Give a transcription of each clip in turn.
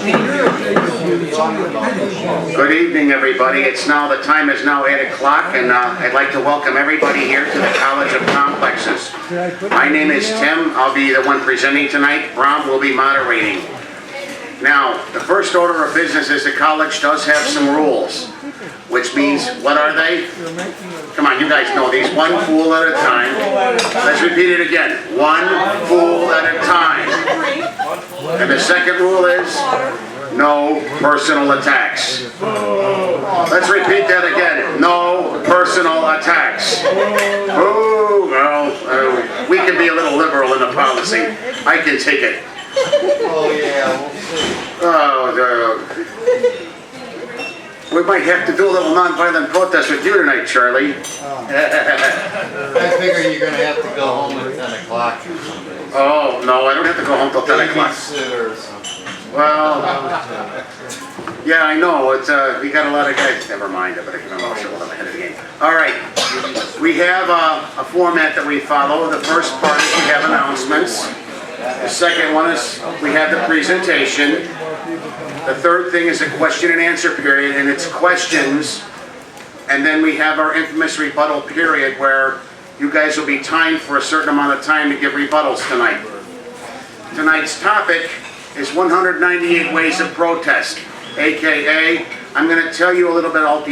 Good evening, everybody. The time is now 8 o'clock, and I'd like to welcome everybody here to the College of Complexes. My name is Tim. I'll be the one presenting tonight. Bram will be moderating. Now, the first order of business is the college does have some rules, which means, what are they? Come on, you guys know these. One fool at a time. Let's repeat it again. One fool at a time. And the second rule is no personal attacks. Let's repeat that again. No personal attacks. Oh, well, we can be a little liberal in the policy. I can take it. Oh, yeah. We might have to do a little nonviolent protest with you tonight, Charlie. I figure you're going to have to go home at 10 o'clock or something. Oh, no, I don't have to go home till 10 o'clock. Babysitter or something. Well, yeah, I know. It's we got a lot of guys. Never mind. I'm ahead of the game. All right. We have a format that we follow. The first part is we have announcements. The second one is we have the presentation. The third thing is a question and answer period, and it's questions. And then we have our infamous rebuttal period where you guys will be timed for a certain amount of time to give rebuttals tonight. Tonight's topic is 198 ways of protest, aka I'm going to tell you a little bit about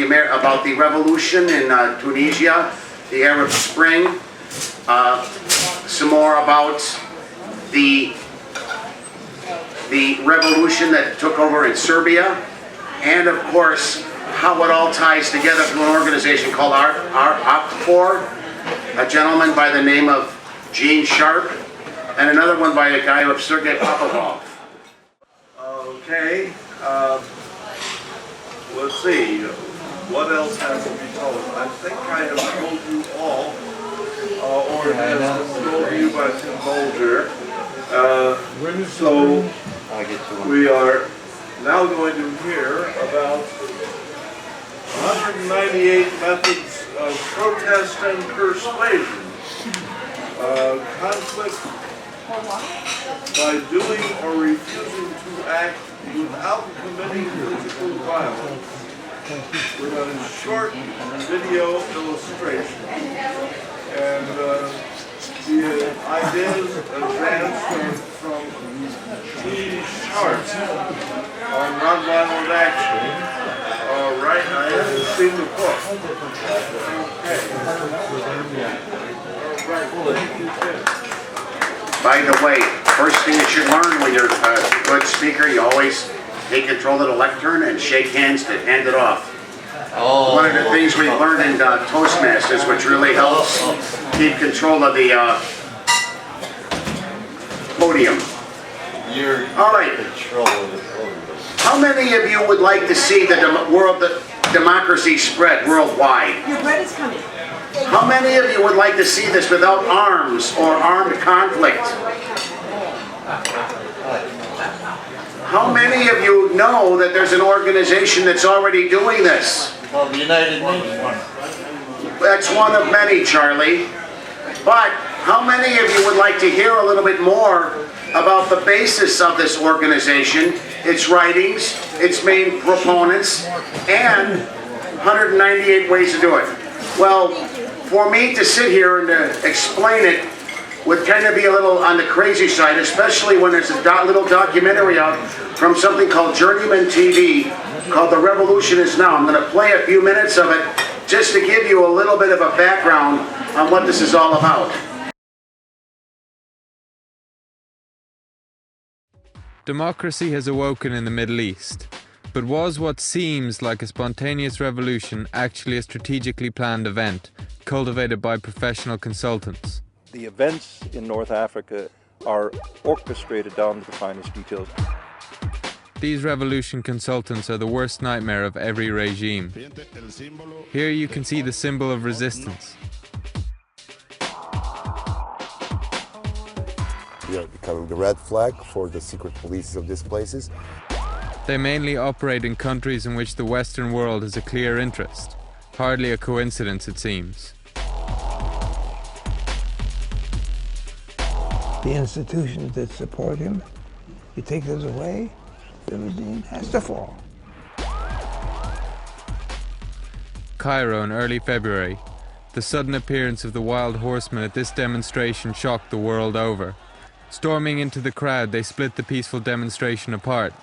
the revolution in Tunisia, the Arab Spring, some more about the revolution that took over in Serbia, and of course how it all ties together through an organization called OPFOR, a gentleman by the name of Gene Sharp, and another one by a guy of Sergey Papovich. Okay, let's see, what else has to be told? I think I have told you all, or it has been told to you by Tim Bolger. So we are now going to hear about 198 methods of protest and persuasion. Conflict by doing or refusing to act without committing physical violence, with a short video illustration. And the ideas advanced from G. Sharp on nonviolent action. All right, I have seen the book. Okay. By the way, first thing you should learn when you're a good speaker, you always take control of the lectern and shake hands to hand it off. Oh. One of the things we learned in Toastmasters, which really helps keep control of the podium. You're all right. in control of the podium. How many of you would like to see the democracy spread worldwide? Your bread is coming. How many of you would like to see this without arms or armed conflict? How many of you know that there's an organization that's already doing this? Well, the United Nations. That's one of many, Charlie. But how many of you would like to hear a little bit more about the basis of this organization, its writings, its main proponents, and 198 ways to do it? Well, for me to sit here and to explain it would kind of be a little on the crazy side, especially when there's a little documentary out from something called Journeyman TV called The Revolution Is Now. I'm going to play a few minutes of it just to give you a little bit of a background on what this is all about. Democracy has awoken in the Middle East, but was what seems like a spontaneous revolution actually a strategically planned event, cultivated by professional consultants? The events in North Africa are orchestrated down to the finest details. These revolution consultants are the worst nightmare of every regime. Here you can see the symbol of resistance. We are becoming the red flag for the secret police of these places. They mainly operate in countries in which the Western world has a clear interest. Hardly a coincidence, it seems. The institutions that support him, you take those away, the regime has to fall. Cairo in early February. The sudden appearance of the wild horsemen at this demonstration shocked the world over. Storming into the crowd, they split the peaceful demonstration apart.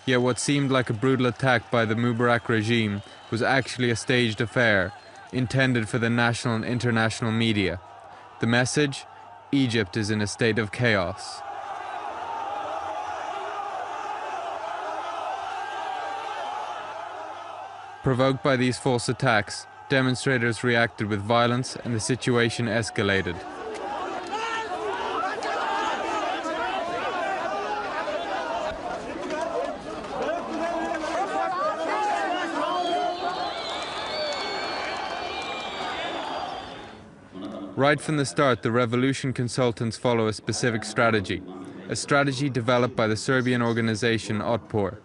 Yet what seemed like a brutal attack by the Mubarak regime was actually a staged affair, intended for the national and international media. The message? Egypt is in a state of chaos. Provoked by these false attacks, demonstrators reacted with violence and the situation escalated. Right from the start, the revolution consultants follow a specific strategy, a strategy developed by the Serbian organization Otpor.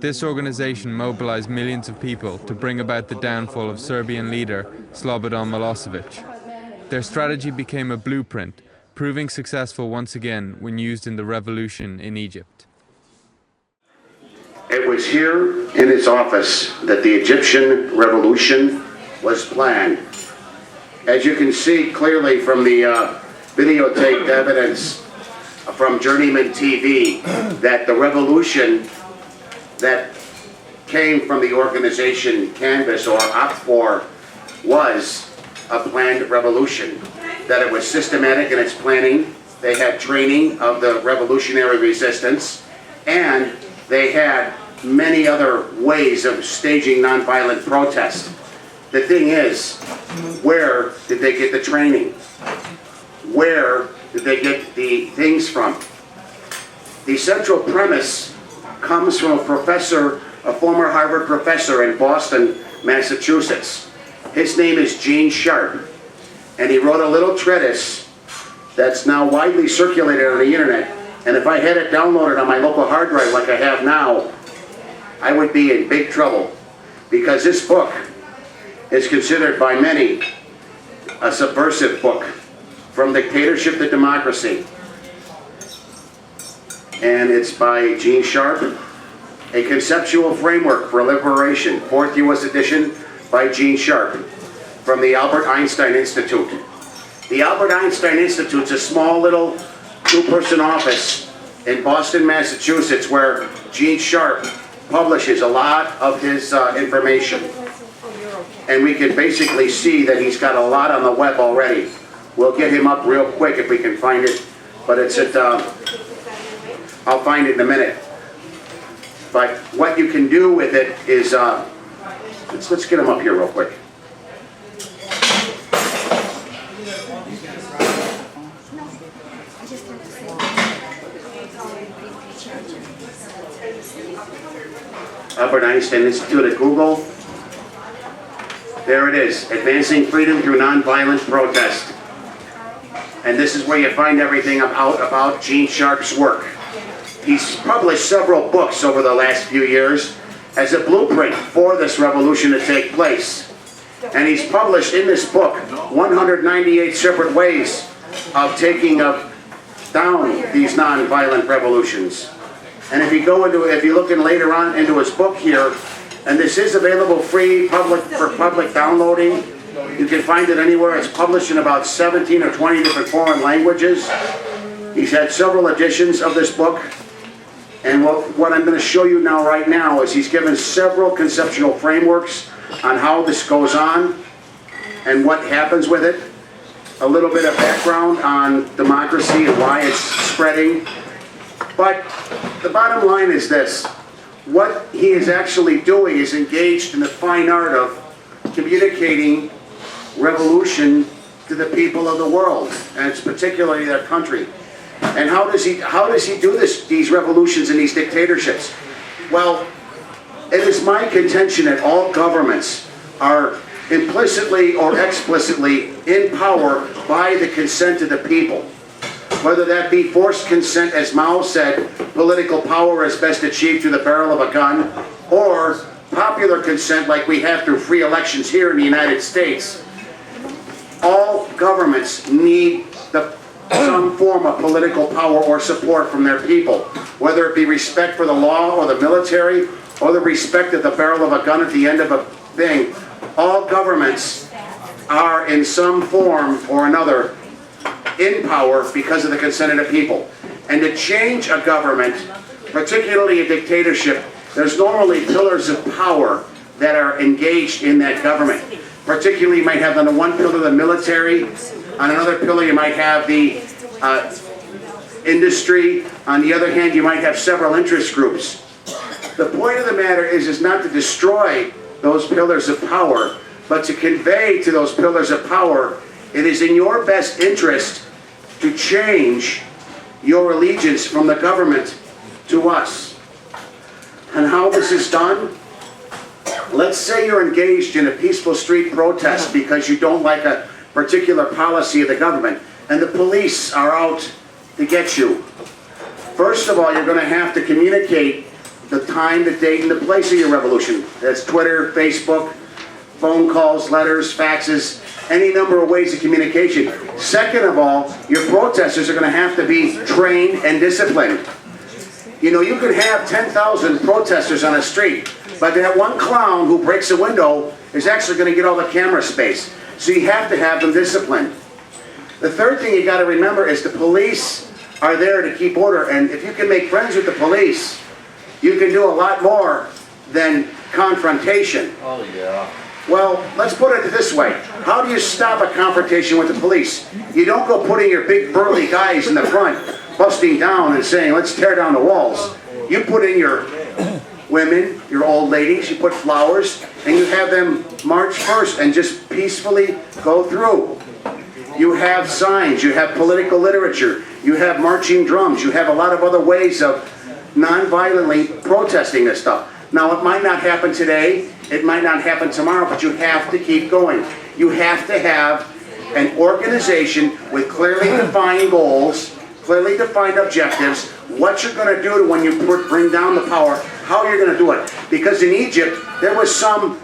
This organization mobilized millions of people to bring about the downfall of Serbian leader Slobodan Milosevic. Their strategy became a blueprint, proving successful once again when used in the revolution in Egypt. It was here in his office that the Egyptian revolution was planned. As you can see clearly from the videotaped evidence from Journeyman TV, that the revolution that came from the organization Canvas or Otpor was a planned revolution, that it was systematic in its planning. They had training of the revolutionary resistance, and they had many other ways of staging nonviolent protest. The thing is, where did they get the training? Where did they get the things from? The central premise comes from a professor, a former Harvard professor in Boston, Massachusetts. His name is Gene Sharp, and he wrote a little treatise that's now widely circulated on the internet. And if I had it downloaded on my local hard drive like I have now, I would be in big trouble, because this book is considered by many a subversive book, from dictatorship to democracy. And it's by Gene Sharp, A Conceptual Framework for Liberation, 4th U.S. edition by Gene Sharp, from the Albert Einstein Institute. The Albert Einstein Institute's a small little 2-person office in Boston, Massachusetts, where Gene Sharp publishes a lot of his information. And we can basically see that he's got a lot on the web already. We'll get him up real quick if we can find it, but it's at, I'll find it in a minute. But what you can do with it is, let's get him up here real quick. Albert Einstein Institute at Google. There it is, Advancing Freedom Through Nonviolent Protest. And this is where you find everything about Gene Sharp's work. He's published several books over the last few years as a blueprint for this revolution to take place. And he's published in this book 198 separate ways of taking down these nonviolent revolutions. And if you look in later on into his book here, and this is available free for public downloading. You can find it anywhere. It's published in about 17 or 20 different foreign languages. He's had several editions of this book. And what I'm going to show you right now is he's given several conceptual frameworks on how this goes on and what happens with it. A little bit of background on democracy and why it's spreading. But the bottom line is this. What he is actually doing is engaged in the fine art of communicating revolution to the people of the world, and it's particularly their country. And how does he do these revolutions and these dictatorships? Well, it is my contention that all governments are implicitly or explicitly in power by the consent of the people. Whether that be forced consent, as Mao said, political power is best achieved through the barrel of a gun, or popular consent like we have through free elections here in the United States. All governments need some form of political power or support from their people. whether it be respect for the law or the military or the respect of the barrel of a gun at the end of a thing. All governments are in some form or another in power because of the consent of the people. And to change a government, particularly a dictatorship, there's normally pillars of power that are engaged in that government. Particularly, you might have on the one pillar the military, on another pillar you might have the industry, on the other hand you might have several interest groups. The point of the matter is not to destroy those pillars of power, but to convey to those pillars of power, it is in your best interest to change your allegiance from the government to us. And how this is done? Let's say you're engaged in a peaceful street protest because you don't like a particular policy of the government, and the police are out to get you. First of all, you're going to have to communicate the time, the date, and the place of your revolution. That's Twitter, Facebook, phone calls, letters, faxes, any number of ways of communication. Second of all, your protesters are going to have to be trained and disciplined. You know, you could have 10,000 protesters on a street, but that one clown who breaks a window is actually going to get all the camera space. So you have to have them disciplined. The third thing you got to remember is the police are there to keep order, and if you can make friends with the police, you can do a lot more than confrontation. Oh, yeah. Well, let's put it this way. How do you stop a confrontation with the police? You don't go putting your big burly guys in the front, busting down and saying, let's tear down the walls. You put in your women, your old ladies, you put flowers, and you have them march first and just peacefully go through. You have signs, you have political literature, you have marching drums, you have a lot of other ways of non-violently protesting this stuff. Now, it might not happen today, it might not happen tomorrow, but you have to keep going. You have to have an organization with clearly defined goals, clearly defined objectives, what you're going to do when you bring down the power, how you're going to do it. Because in Egypt, there was some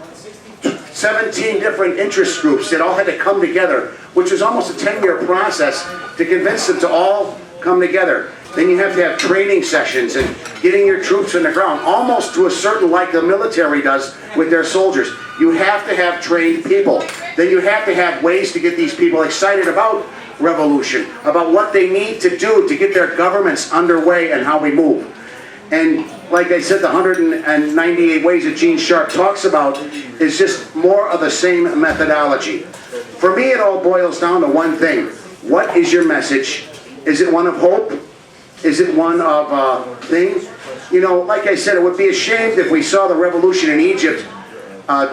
17 different interest groups that all had to come together, which was almost a 10-year process to convince them to all come together. Then you have to have training sessions and getting your troops on the ground, almost to a certain like the military does with their soldiers. You have to have trained people. Then you have to have ways to get these people excited about revolution, about what they need to do to get their governments underway and how we move. And like I said, the 198 ways that Gene Sharp talks about is just more of the same methodology. For me, it all boils down to one thing. What is your message? Is it one of hope? Is it one of thing? You know, like I said, it would be ashamed if we saw the revolution in Egypt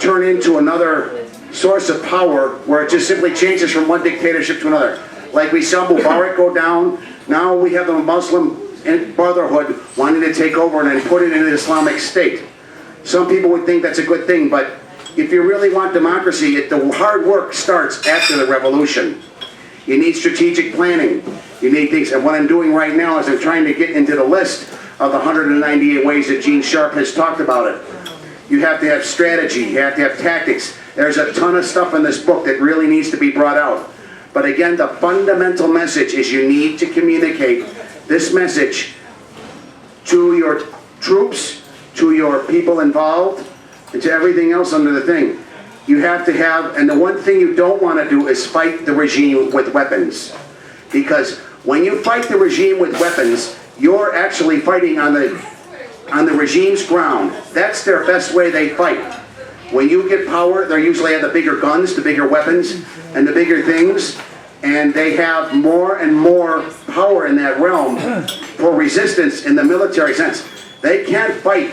turn into another source of power where it just simply changes from one dictatorship to another. Like we saw Mubarak go down, now we have the Muslim Brotherhood wanting to take over and then put it in an Islamic State. Some people would think that's a good thing, but if you really want democracy, the hard work starts after the revolution. You need strategic planning. You need things, and what I'm doing right now is I'm trying to get into the list of the 198 ways that Gene Sharp has talked about it. You have to have strategy, you have to have tactics. There's a ton of stuff in this book that really needs to be brought out. But again, the fundamental message is you need to communicate this message to your troops, to your people involved, and to everything else under the thing. You have to have, and the one thing you don't want to do is fight the regime with weapons. Because when you fight the regime with weapons, you're actually fighting on the regime's ground. That's their best way they fight. When you get power, they usually have the bigger guns, the bigger weapons, and the bigger things, and they have more and more power in that realm for resistance in the military sense. They can't fight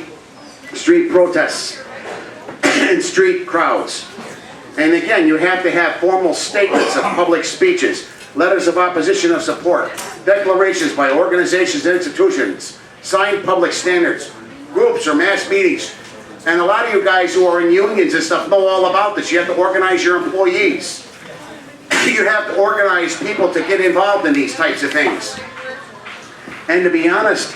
street protests and street crowds. And again, you have to have formal statements of public speeches, letters of opposition of support, declarations by organizations and institutions, signed public standards, groups or mass meetings. And a lot of you guys who are in unions and stuff know all about this. You have to organize your employees. You have to organize people to get involved in these types of things. And to be honest,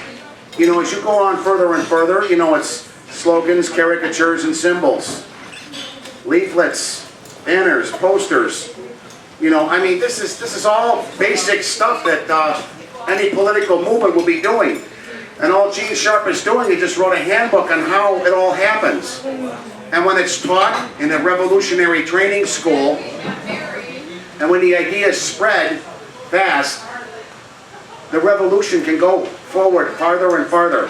you know, as you go on further and further, you know, it's slogans, caricatures, and symbols, leaflets, banners, posters. You know, I mean, this is all basic stuff that any political movement will be doing. And all Gene Sharp is doing, he just wrote a handbook on how it all happens. And when it's taught in a revolutionary training school, and when the ideas spread fast, the revolution can go forward farther and farther.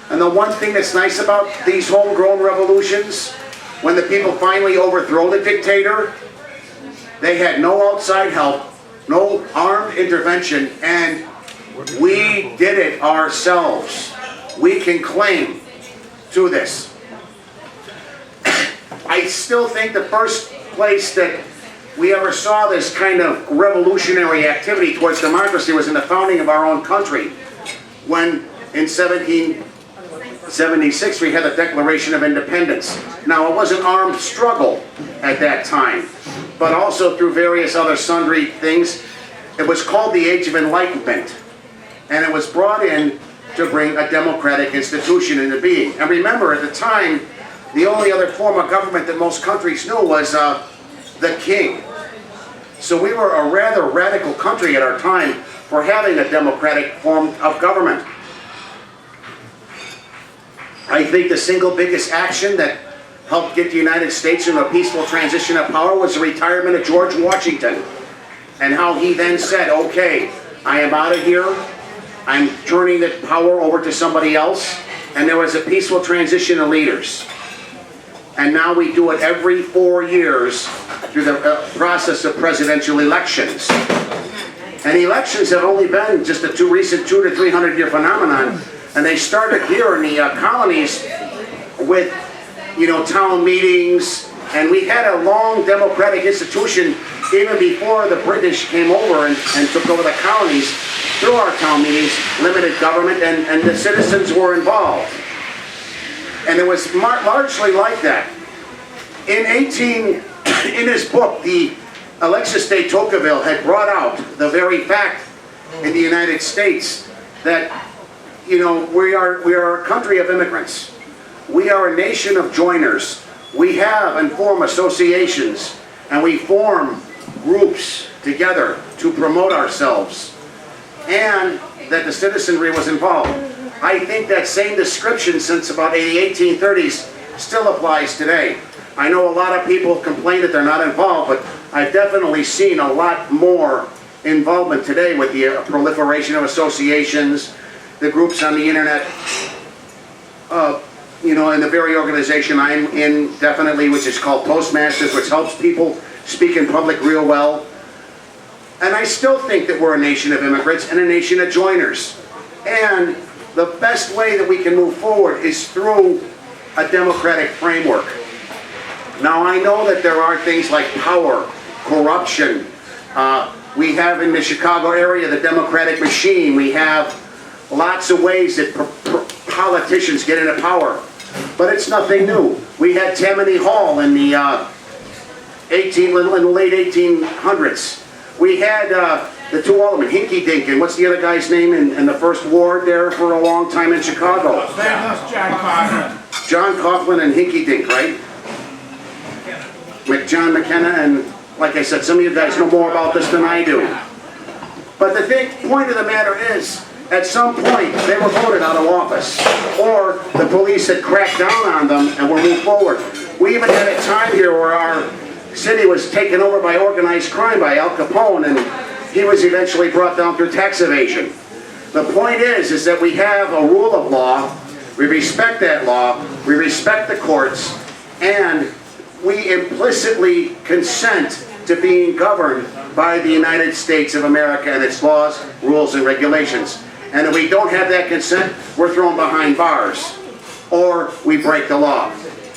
And the one thing that's nice about these homegrown revolutions, when the people finally overthrow the dictator, they had no outside help, no armed intervention, and we did it ourselves. We can claim to this. I still think the first place that we ever saw this kind of revolutionary activity towards democracy was in the founding of our own country, when in 1776 we had the Declaration of Independence. Now, it was an armed struggle at that time, but also through various other sundry things. It was called the Age of Enlightenment, and it was brought in to bring a democratic institution into being. And remember, at the time, the only other form of government that most countries knew was the king. So we were a rather radical country at our time for having a democratic form of government. I think the single biggest action that helped get the United States into a peaceful transition of power was the retirement of George Washington, and how he then said, okay, I am out of here, I'm turning the power over to somebody else, and there was a peaceful transition of leaders. And now we do it every 4 years through the process of presidential elections. And elections have only been just a recent 200 to 300 year phenomenon, and they started here in the colonies with, town meetings, and we had a long democratic institution even before the British came over and took over the colonies. Through our town meetings, limited government, and the citizens were involved. And it was largely like that. In his book, the Alexis de Tocqueville had brought out the very fact in the United States that, we are a country of immigrants. We are a nation of joiners. We have and form associations, and we form groups together to promote ourselves, and that the citizenry was involved. I think that same description since about the 1830s still applies today. I know a lot of people complain that they're not involved, but I've definitely seen a lot more involvement today with the proliferation of associations, the groups on the internet, and the very organization I'm in definitely, which is called Postmasters, which helps people speak in public real well. And I still think that we're a nation of immigrants and a nation of joiners. And the best way that we can move forward is through a democratic framework. Now, I know that there are things like power, corruption. We have in the Chicago area the Democratic machine. We have lots of ways that politicians get into power. But it's nothing new. We had Tammany Hall in the late 1800s. We had the two aldermen, Hinky Dink, and what's the other guy's name in the first ward there for a long time in Chicago? John Coughlin and Hinky Dink, right? John McKenna, and like I said, some of you guys know more about this than I do. But the point of the matter is, at some point, they were voted out of office, or the police had cracked down on them and were moved forward. We even had a time here where our city was taken over by organized crime by Al Capone, and he was eventually brought down through tax evasion. The point is that we have a rule of law, we respect that law, we respect the courts, and we implicitly consent to being governed by the United States of America and its laws, rules, and regulations. And if we don't have that consent, we're thrown behind bars, or we break the law.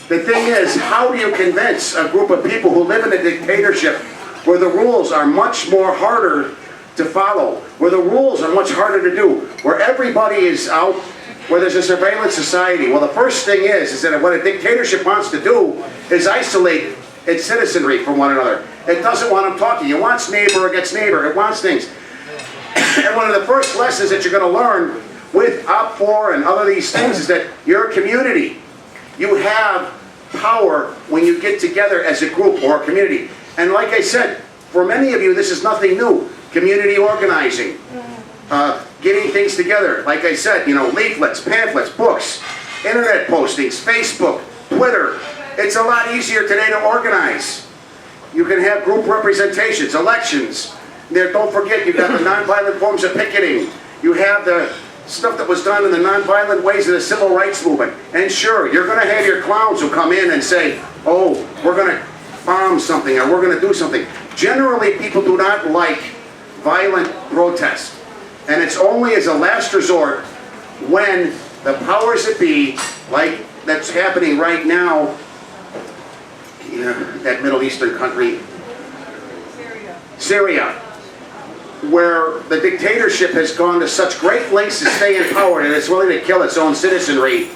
The thing is, how do you convince a group of people who live in a dictatorship where the rules are much more harder to follow, where the rules are much harder to do, where everybody is out, where there's a surveillance society? Well, the first thing is that what a dictatorship wants to do is isolate its citizenry from one another. It doesn't want them talking. It wants neighbor against neighbor. It wants things. And one of the first lessons that you're going to learn with OPFOR and other these things is that you're a community. You have power when you get together as a group or a community. And like I said, for many of you, this is nothing new. Community organizing, getting things together. Like I said, leaflets, pamphlets, books, internet postings, Facebook, Twitter. It's a lot easier today to organize. You can have group representations, elections. There, don't forget, you've got the nonviolent forms of picketing. You have the stuff that was done in the nonviolent ways of the civil rights movement. And sure, you're going to have your clowns who come in and say, oh, we're going to bomb something or we're going to do something. Generally, people do not like violent protest. And it's only as a last resort when the powers that be, like that's happening right now, that Middle Eastern country, Syria, where the dictatorship has gone to such great lengths to stay in power and it's willing to kill its own citizenry,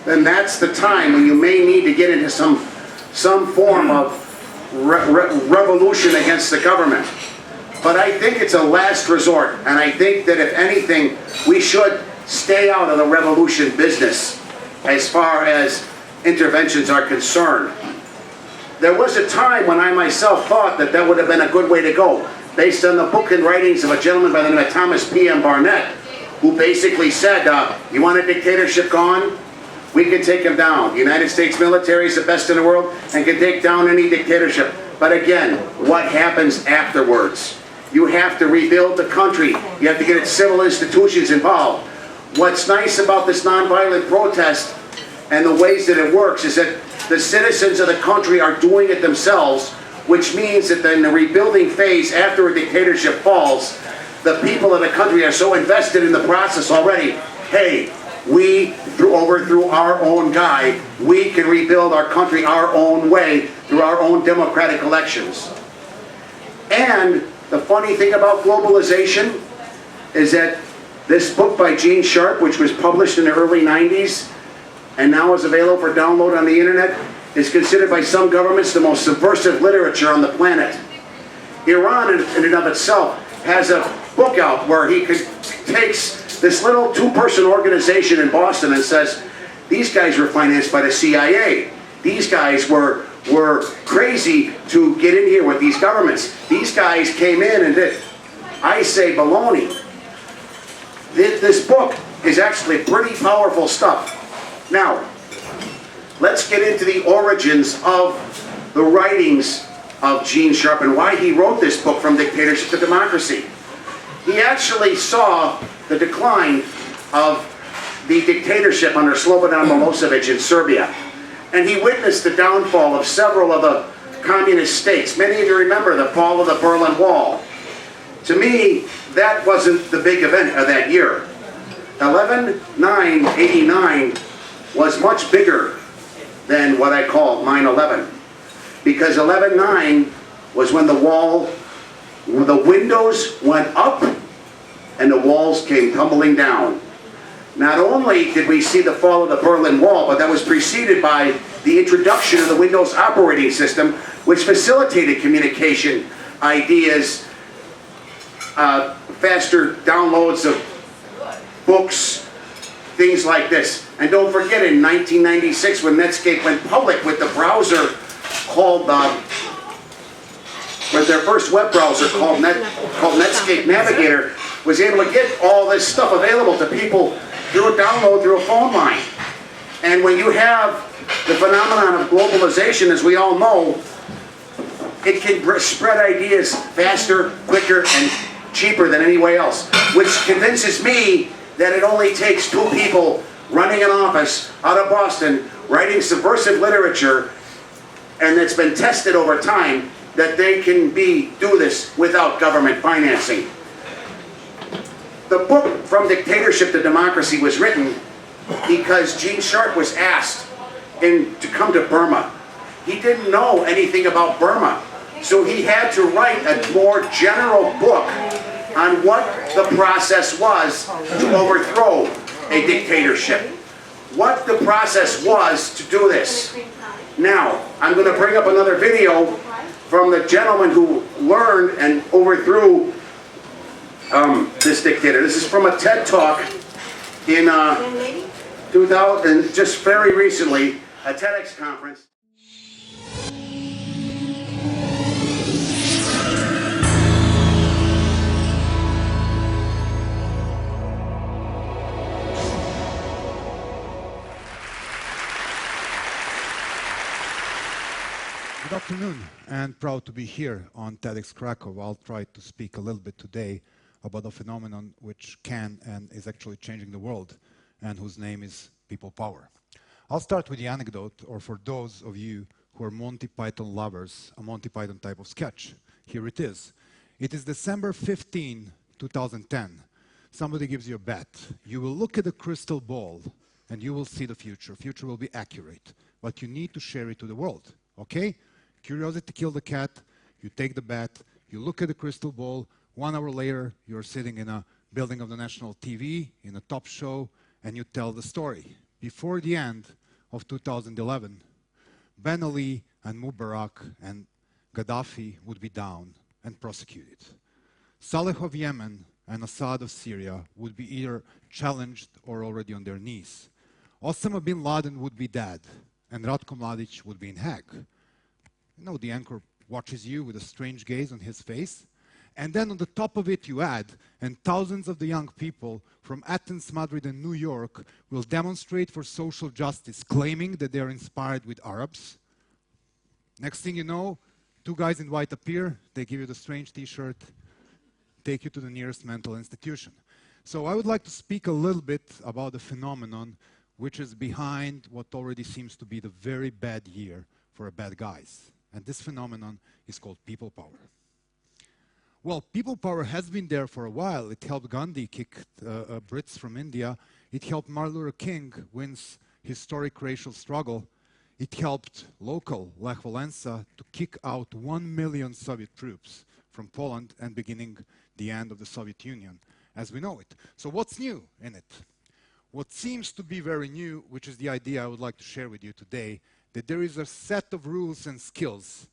then that's the time when you may need to get into some form of revolution against the government. But I think it's a last resort, and I think that if anything, we should stay out of the revolution business as far as interventions are concerned. There was a time when I myself thought that that would have been a good way to go, based on the book and writings of a gentleman by the name of Thomas P.M. Barnett, who basically said, you want a dictatorship gone? We can take him down. The United States military is the best in the world and can take down any dictatorship. But again, what happens afterwards? You have to rebuild the country. You have to get its civil institutions involved. What's nice about this nonviolent protest and the ways that it works is that the citizens of the country are doing it themselves, which means that in the rebuilding phase after a dictatorship falls, the people of the country are so invested in the process already. Hey, we overthrew our own guy. We can rebuild our country our own way through our own democratic elections. And the funny thing about globalization is that this book by Gene Sharp, which was published in the early 90s and now is available for download on the internet, is considered by some governments the most subversive literature on the planet. Iran, in and of itself, has a book out where he takes this little two-person organization in Boston and says, these guys were financed by the CIA. These guys were crazy to get in here with these governments. These guys came in and did. I say baloney. This book is actually pretty powerful stuff. Now, let's get into the origins of the writings of Gene Sharp and why he wrote this book, From Dictatorship to Democracy. He actually saw the decline of the dictatorship under Slobodan Milosevic in Serbia. And he witnessed the downfall of several of the communist states. Many of you remember the fall of the Berlin Wall. To me, that wasn't the big event of that year. 11/9/89 was much bigger than what I call 9/11. Because 11/9 was when the windows went up and the walls came tumbling down. Not only did we see the fall of the Berlin Wall, but that was preceded by the introduction of the Windows operating system, which facilitated communication ideas, faster downloads of books, things like this. And don't forget, in 1996, when Netscape went public with the browser called, with their first web browser called Netscape Navigator, was able to get all this stuff available to people through a download through a phone line. And when you have the phenomenon of globalization, as we all know, it can spread ideas faster, quicker, and cheaper than any way else, which convinces me that it only takes two people running an office out of Boston, writing subversive literature, and it's been tested over time that they can do this without government financing. The book From Dictatorship to Democracy was written because Gene Sharp was asked to come to Burma. He didn't know anything about Burma, so he had to write a more general book on what the process was to overthrow a dictatorship. What the process was to do this. Now, I'm going to bring up another video from the gentleman who learned and overthrew this dictator. This is from a TED Talk in 2000, just very recently, a TEDx conference. Good afternoon, and proud to be here on TEDx Krakow. I'll try to speak a little bit today about a phenomenon which can and is actually changing the world, and whose name is people power. I'll start with the anecdote, or for those of you who are Monty Python lovers, a Monty Python type of sketch. Here it is. It is December 15, 2010. Somebody gives you a bet. You will look at a crystal ball, and you will see the future. Future will be accurate, but you need to share it to the world, okay? Curiosity killed the cat. You take the bet. You look at the crystal ball. 1 hour later, you're sitting in a building of the national TV, in a top show, and you tell the story. Before the end of 2011, Ben Ali and Mubarak and Gaddafi would be down and prosecuted. Saleh of Yemen and Assad of Syria would be either challenged or already on their knees. Osama bin Laden would be dead, and Ratko Mladic would be in Hague. You know, the anchor watches you with a strange gaze on his face. And then on the top of it you add, and thousands of the young people from Athens, Madrid, and New York will demonstrate for social justice, claiming that they are inspired with Arabs. Next thing you know, 2 guys in white appear, they give you the strange t-shirt, take you to the nearest mental institution. So I would like to speak a little bit about the phenomenon which is behind what already seems to be the very bad year for bad guys. And this phenomenon is called people power. Well, people power has been there for a while. It helped Gandhi kick Brits from India. It helped Martin Luther King win historic racial struggle. It helped local Lech Walesa to kick out 1 million Soviet troops from Poland and beginning the end of the Soviet Union as we know it. So what's new in it? What seems to be very new, which is the idea I would like to share with you today, that there is a set of rules and skills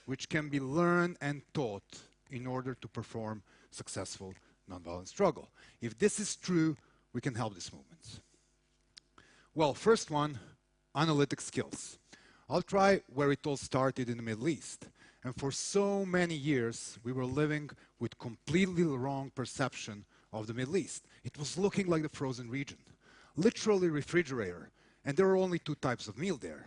which can be learned and taught in order to perform successful nonviolent struggle. If this is true, we can help these movements. Well, first one, analytic skills. I'll try where it all started in the Middle East. And for so many years, we were living with completely wrong perception of the Middle East. It was looking like the frozen region, literally refrigerator. And there are only 2 types of meal there.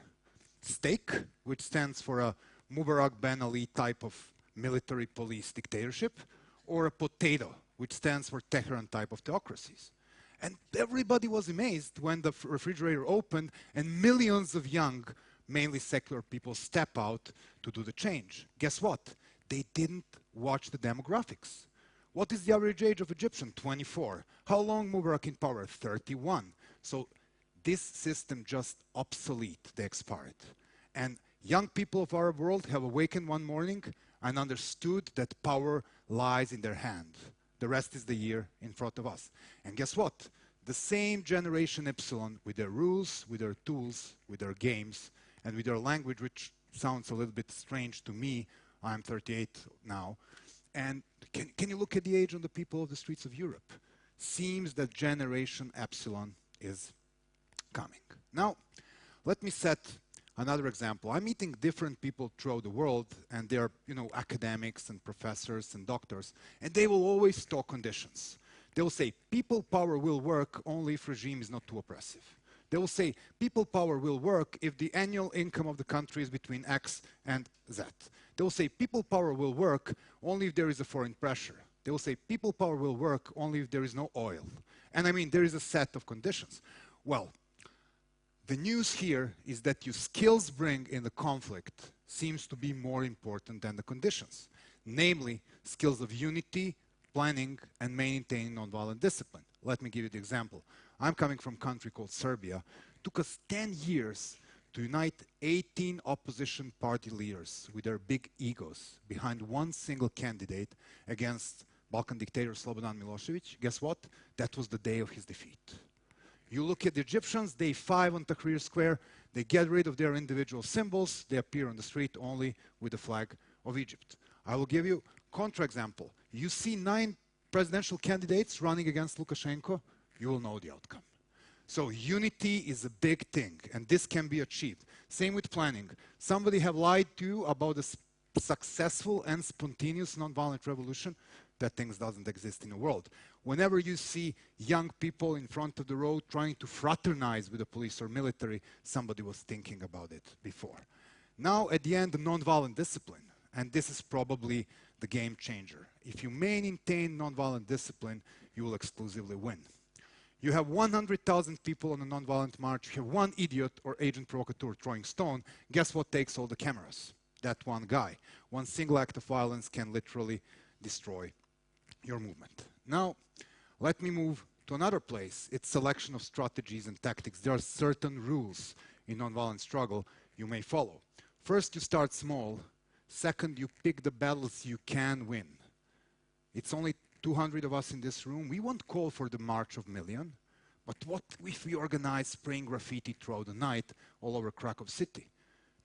Steak, which stands for a Mubarak Ben Ali type of military police dictatorship, or a potato, which stands for Tehran type of theocracies. And everybody was amazed when the refrigerator opened and millions of young, mainly secular people step out to do the change. Guess what? They didn't watch the demographics. What is the average age of Egyptian? 24. How long Mubarak in power? 31. So this system just obsolete, they expired. And young people of our world have awakened one morning and understood that power lies in their hand. The rest is the year in front of us. And guess what? The same generation Epsilon, with their rules, with their tools, with their games, and with their language, which sounds a little bit strange to me. I'm 38 now. And can you look at the age of the people of the streets of Europe? Seems that generation Epsilon is coming. Now, let me set another example. I'm meeting different people throughout the world, and they're, academics and professors and doctors, and they will always talk conditions. They will say, people power will work only if regime is not too oppressive. They will say, people power will work if the annual income of the country is between X and Z. They will say, people power will work only if there is a foreign pressure. They will say, people power will work only if there is no oil. And I mean, there is a set of conditions. Well, the news here is that your skills bring in the conflict seems to be more important than the conditions. Namely, skills of unity, planning, and maintaining nonviolent discipline. Let me give you the example. I'm coming from a country called Serbia. It took us 10 years to unite 18 opposition party leaders with their big egos behind one single candidate against Balkan dictator Slobodan Milosevic. Guess what? That was the day of his defeat. You look at the Egyptians, day 5 on Tahrir Square, they get rid of their individual symbols, they appear on the street only with the flag of Egypt. I will give you a contra-example. You see 9 presidential candidates running against Lukashenko, you will know the outcome. So unity is a big thing, and this can be achieved. Same with planning. Somebody have lied to you about a successful and spontaneous nonviolent revolution. That thing doesn't exist in the world. Whenever you see young people in front of the road trying to fraternize with the police or military, somebody was thinking about it before. Now, at the end, the nonviolent discipline, and this is probably the game changer. If you maintain nonviolent discipline, you will exclusively win. You have 100,000 people on a nonviolent march, you have one idiot or agent provocateur throwing stone, guess what takes all the cameras? That one guy. One single act of violence can literally destroy your movement. Now, let me move to another place. It's selection of strategies and tactics. There are certain rules in nonviolent struggle you may follow. First, you start small. Second, you pick the battles you can win. It's only 200 of us in this room. We won't call for the March of Million, but what if we organize spraying graffiti throughout the night all over Krakow city?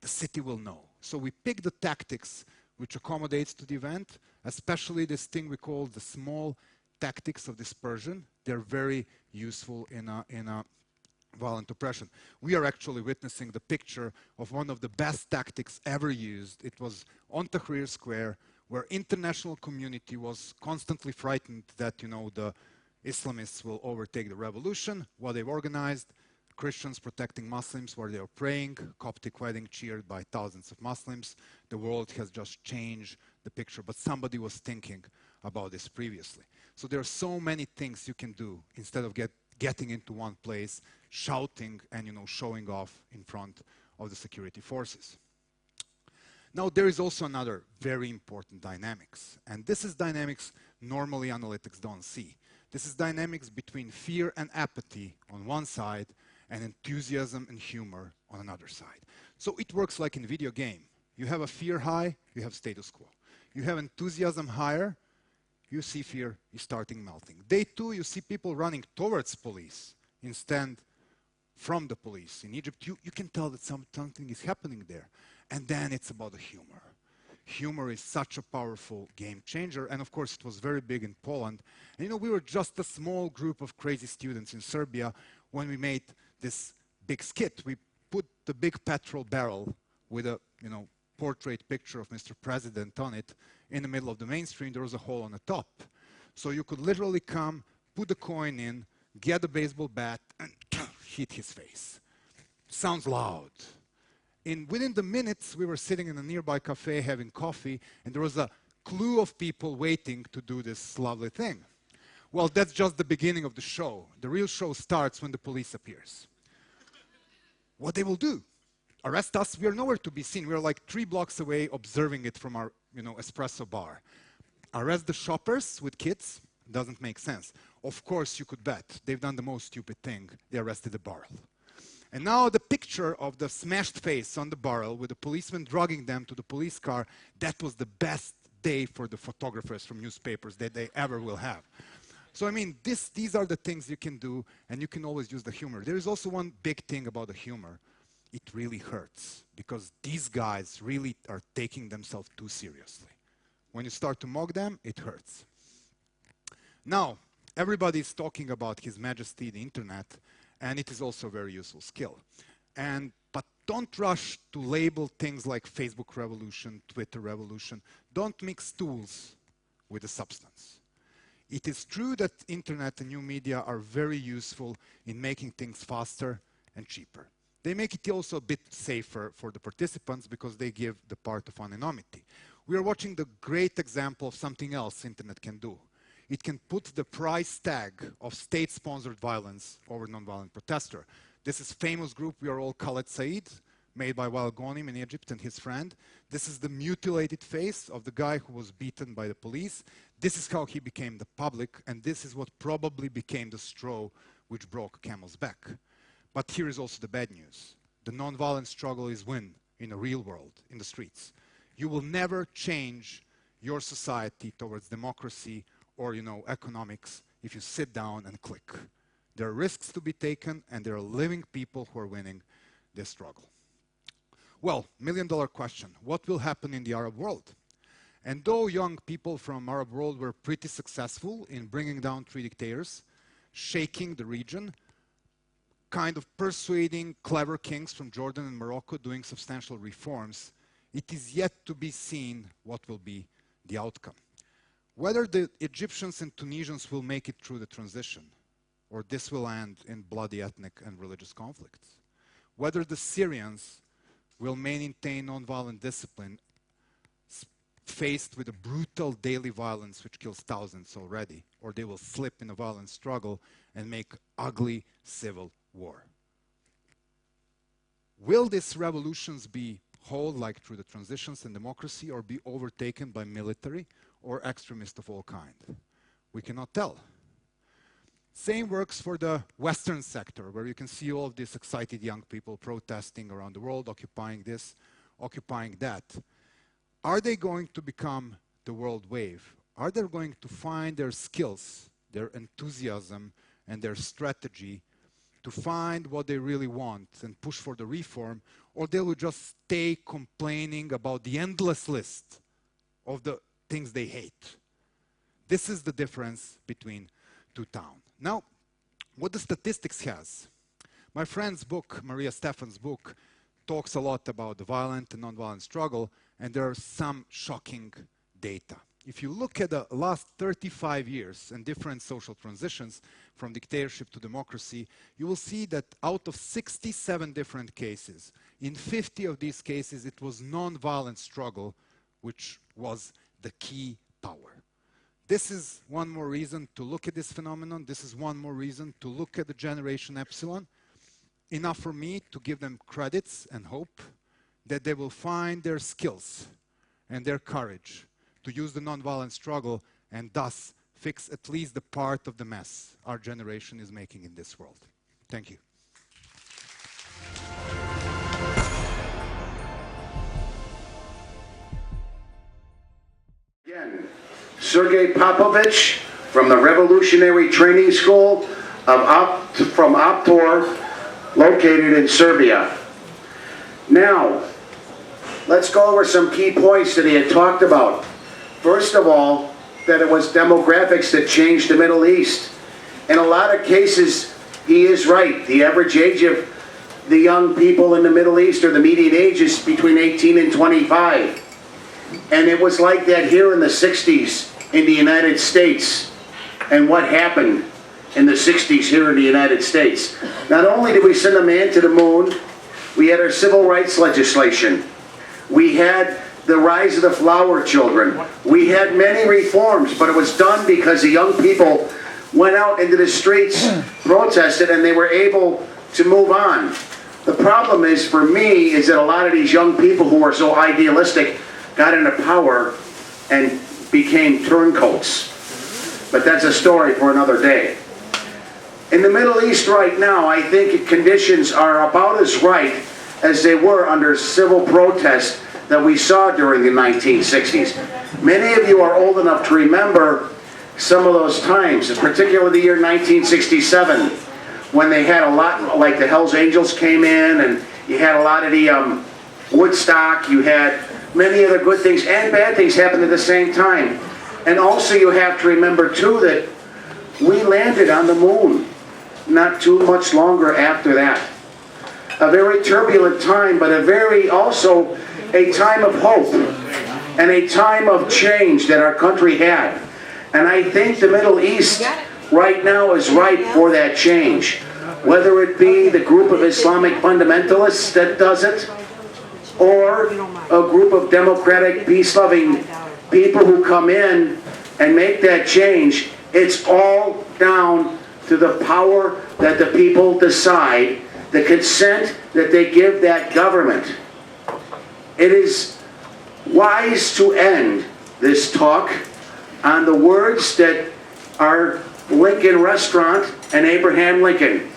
The city will know. So we pick the tactics which accommodates to the event, especially this thing we call the small tactics of dispersion. They're very useful in a violent oppression. We are actually witnessing the picture of one of the best tactics ever used. It was on Tahrir Square, where international community was constantly frightened that, you know, the Islamists will overtake the revolution. What they've organized, Christians protecting Muslims where they are praying, Coptic wedding cheered by thousands of Muslims. The world has just changed the picture, but somebody was thinking about this previously. So there are so many things you can do instead of getting into one place, shouting and, you know, showing off in front of the security forces. Now, there is also another very important dynamics, and this is dynamics normally analytics don't see. This is dynamics between fear and apathy on one side and enthusiasm and humor on another side. So it works like in video game. You have a fear high, you have status quo. You have enthusiasm higher, you see fear is starting melting. Day two, you see people running towards police instead from the police. In Egypt, you can tell that something is happening there. And then it's about the humor. Humor is such a powerful game changer. And of course, it was very big in Poland. And you know, we were just a small group of crazy students in Serbia when we made this big skit. We put the big petrol barrel with a, you know, portrait picture of Mr. President on it in the middle of the mainstream. There was a hole on the top. So you could literally come, put the coin in, get a baseball bat, and hit his face. Sounds loud. Within the minutes, we were sitting in a nearby cafe having coffee, and there was a clue of people waiting to do this lovely thing. Well, that's just the beginning of the show. The real show starts when the police appears. What they will do? Arrest us? We are nowhere to be seen. We are like 3 blocks away observing it from our, you know, espresso bar. Arrest the shoppers with kids? Doesn't make sense. Of course, you could bet. They've done the most stupid thing. They arrested the barrel. And now the picture of the smashed face on the barrel with the policeman dragging them to the police car, that was the best day for the photographers from newspapers that they ever will have. So I mean, these are the things you can do, and you can always use the humor. There is also one big thing about the humor. It really hurts, because these guys really are taking themselves too seriously. When you start to mock them, it hurts. Now, everybody is talking about His Majesty, the internet, and it is also a very useful skill. But don't rush to label things like Facebook revolution, Twitter revolution. Don't mix tools with the substance. It is true that internet and new media are very useful in making things faster and cheaper. They make it also a bit safer for the participants because they give the part of anonymity. We are watching the great example of something else internet can do. It can put the price tag of state-sponsored violence over nonviolent protester. This is famous group we are all Khaled Said, made by Wael Ghonim in Egypt and his friend. This is the mutilated face of the guy who was beaten by the police. This is how he became the public, and this is what probably became the straw which broke camel's back. But here is also the bad news. The nonviolent struggle is win in the real world, in the streets. You will never change your society towards democracy or, you know, economics if you sit down and click. There are risks to be taken, and there are living people who are winning this struggle. Well, million-dollar question. What will happen in the Arab world? And though young people from Arab world were pretty successful in bringing down 3 dictators, shaking the region, kind of persuading clever kings from Jordan and Morocco doing substantial reforms, it is yet to be seen what will be the outcome. Whether the Egyptians and Tunisians will make it through the transition, or this will end in bloody ethnic and religious conflicts. Whether the Syrians will maintain nonviolent discipline faced with a brutal daily violence which kills thousands already, or they will slip in a violent struggle and make ugly civil war. Will these revolutions be whole, like through the transitions and democracy, or be overtaken by military or extremists of all kinds? We cannot tell. Same works for the Western sector, where you can see all of these excited young people protesting around the world, occupying this, occupying that. Are they going to become the world wave? Are they going to find their skills, their enthusiasm, and their strategy to find what they really want and push for the reform, or they will just stay complaining about the endless list of the things they hate? This is the difference between two towns. Now, what the statistics has. My friend's book, Maria Stefan's book, talks a lot about the violent and nonviolent struggle, and there are some shocking data. If you look at the last 35 years and different social transitions from dictatorship to democracy, you will see that out of 67 different cases, in 50 of these cases it was nonviolent struggle which was the key power. This is one more reason to look at this phenomenon. This is one more reason to look at the Generation Epsilon. Enough for me to give them credits and hope that they will find their skills and their courage to use the nonviolent struggle and thus fix at least the part of the mess our generation is making in this world. Thank you. Again, Sergey Papovich from the Revolutionary Training School from Optor, located in Serbia. Now, let's go over some key points that he had talked about. First of all, that it was demographics that changed the Middle East. In a lot of cases, he is right. The average age of the young people in the Middle East, or the median age, is between 18 and 25. And it was like that here in the 60s in the United States. And what happened in the 60s here in the United States? Not only did we send a man to the moon, we had our civil rights legislation. We had the rise of the flower children. We had many reforms, but it was done because the young people went out into the streets, protested, and they were able to move on. The problem is, for me, is that a lot of these young people who are so idealistic got into power and became turncoats. But that's a story for another day. In the Middle East right now, I think conditions are about as right as they were under civil protest that we saw during the 1960s. Many of you are old enough to remember some of those times, particularly the year 1967, when they had a lot, like the Hells Angels came in, and you had a lot of the Woodstock, you had many other good things and bad things happen at the same time. And also you have to remember too that we landed on the moon not too much longer after that. A very turbulent time, but also a time of hope and a time of change that our country had. And I think the Middle East right now is ripe for that change. Whether it be the group of Islamic fundamentalists that does it, or a group of democratic, peace-loving people who come in and make that change, it's all down to the power that the people decide, the consent that they give that government. It is wise to end this talk on the words that our Lincoln restaurant and Abraham Lincoln,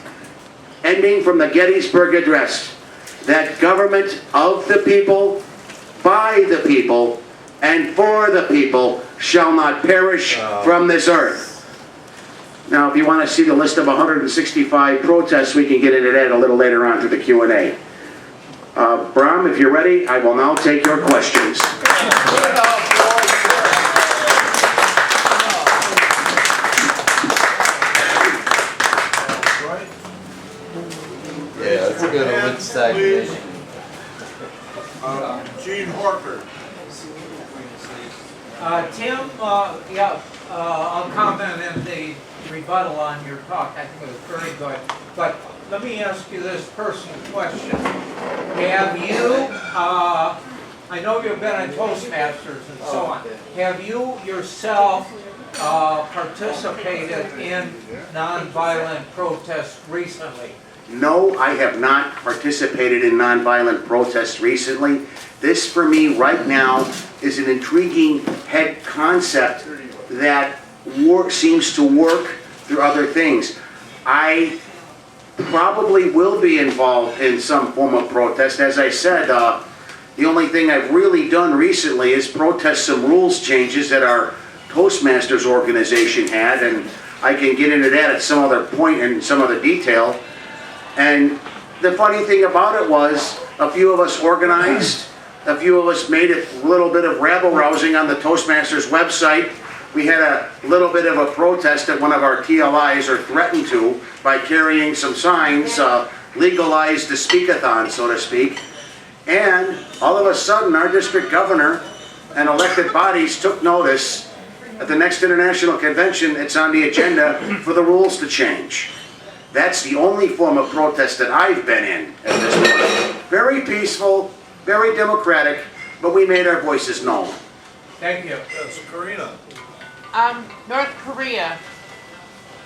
ending from the Gettysburg Address, that government of the people, by the people, and for the people shall not perish from this earth. Now, if you want to see the list of 165 protests, we can get into that a little later on through the Q&A. Bram, if you're ready, I will now take your questions. Yeah, that's a good one. Woodstock. Gene Horker. Tim, I'll comment in the rebuttal on your talk. I think it was very good. But let me ask you this personal question. Have you I know you've been on Toastmasters and so on. Have you yourself participated in nonviolent protests recently? No, I have not participated in nonviolent protests recently. This, for me, right now, is an intriguing head concept that seems to work through other things. I probably will be involved in some form of protest. As I said, the only thing I've really done recently is protest some rules changes that our Toastmasters organization had, and I can get into that at some other point in some other detail. And the funny thing about it was, a few of us organized, a few of us made a little bit of rabble-rousing on the Toastmasters website. We had a little bit of a protest at one of our TLIs, or threatened to, by carrying some signs, legalized the speak-a-thon, so to speak. And all of a sudden, our district governor and elected bodies took notice. At the next international convention, it's on the agenda for the rules to change. That's the only form of protest that I've been in at this point. Very peaceful, very democratic, but we made our voices known. Thank you. Yes, Karina. North Korea.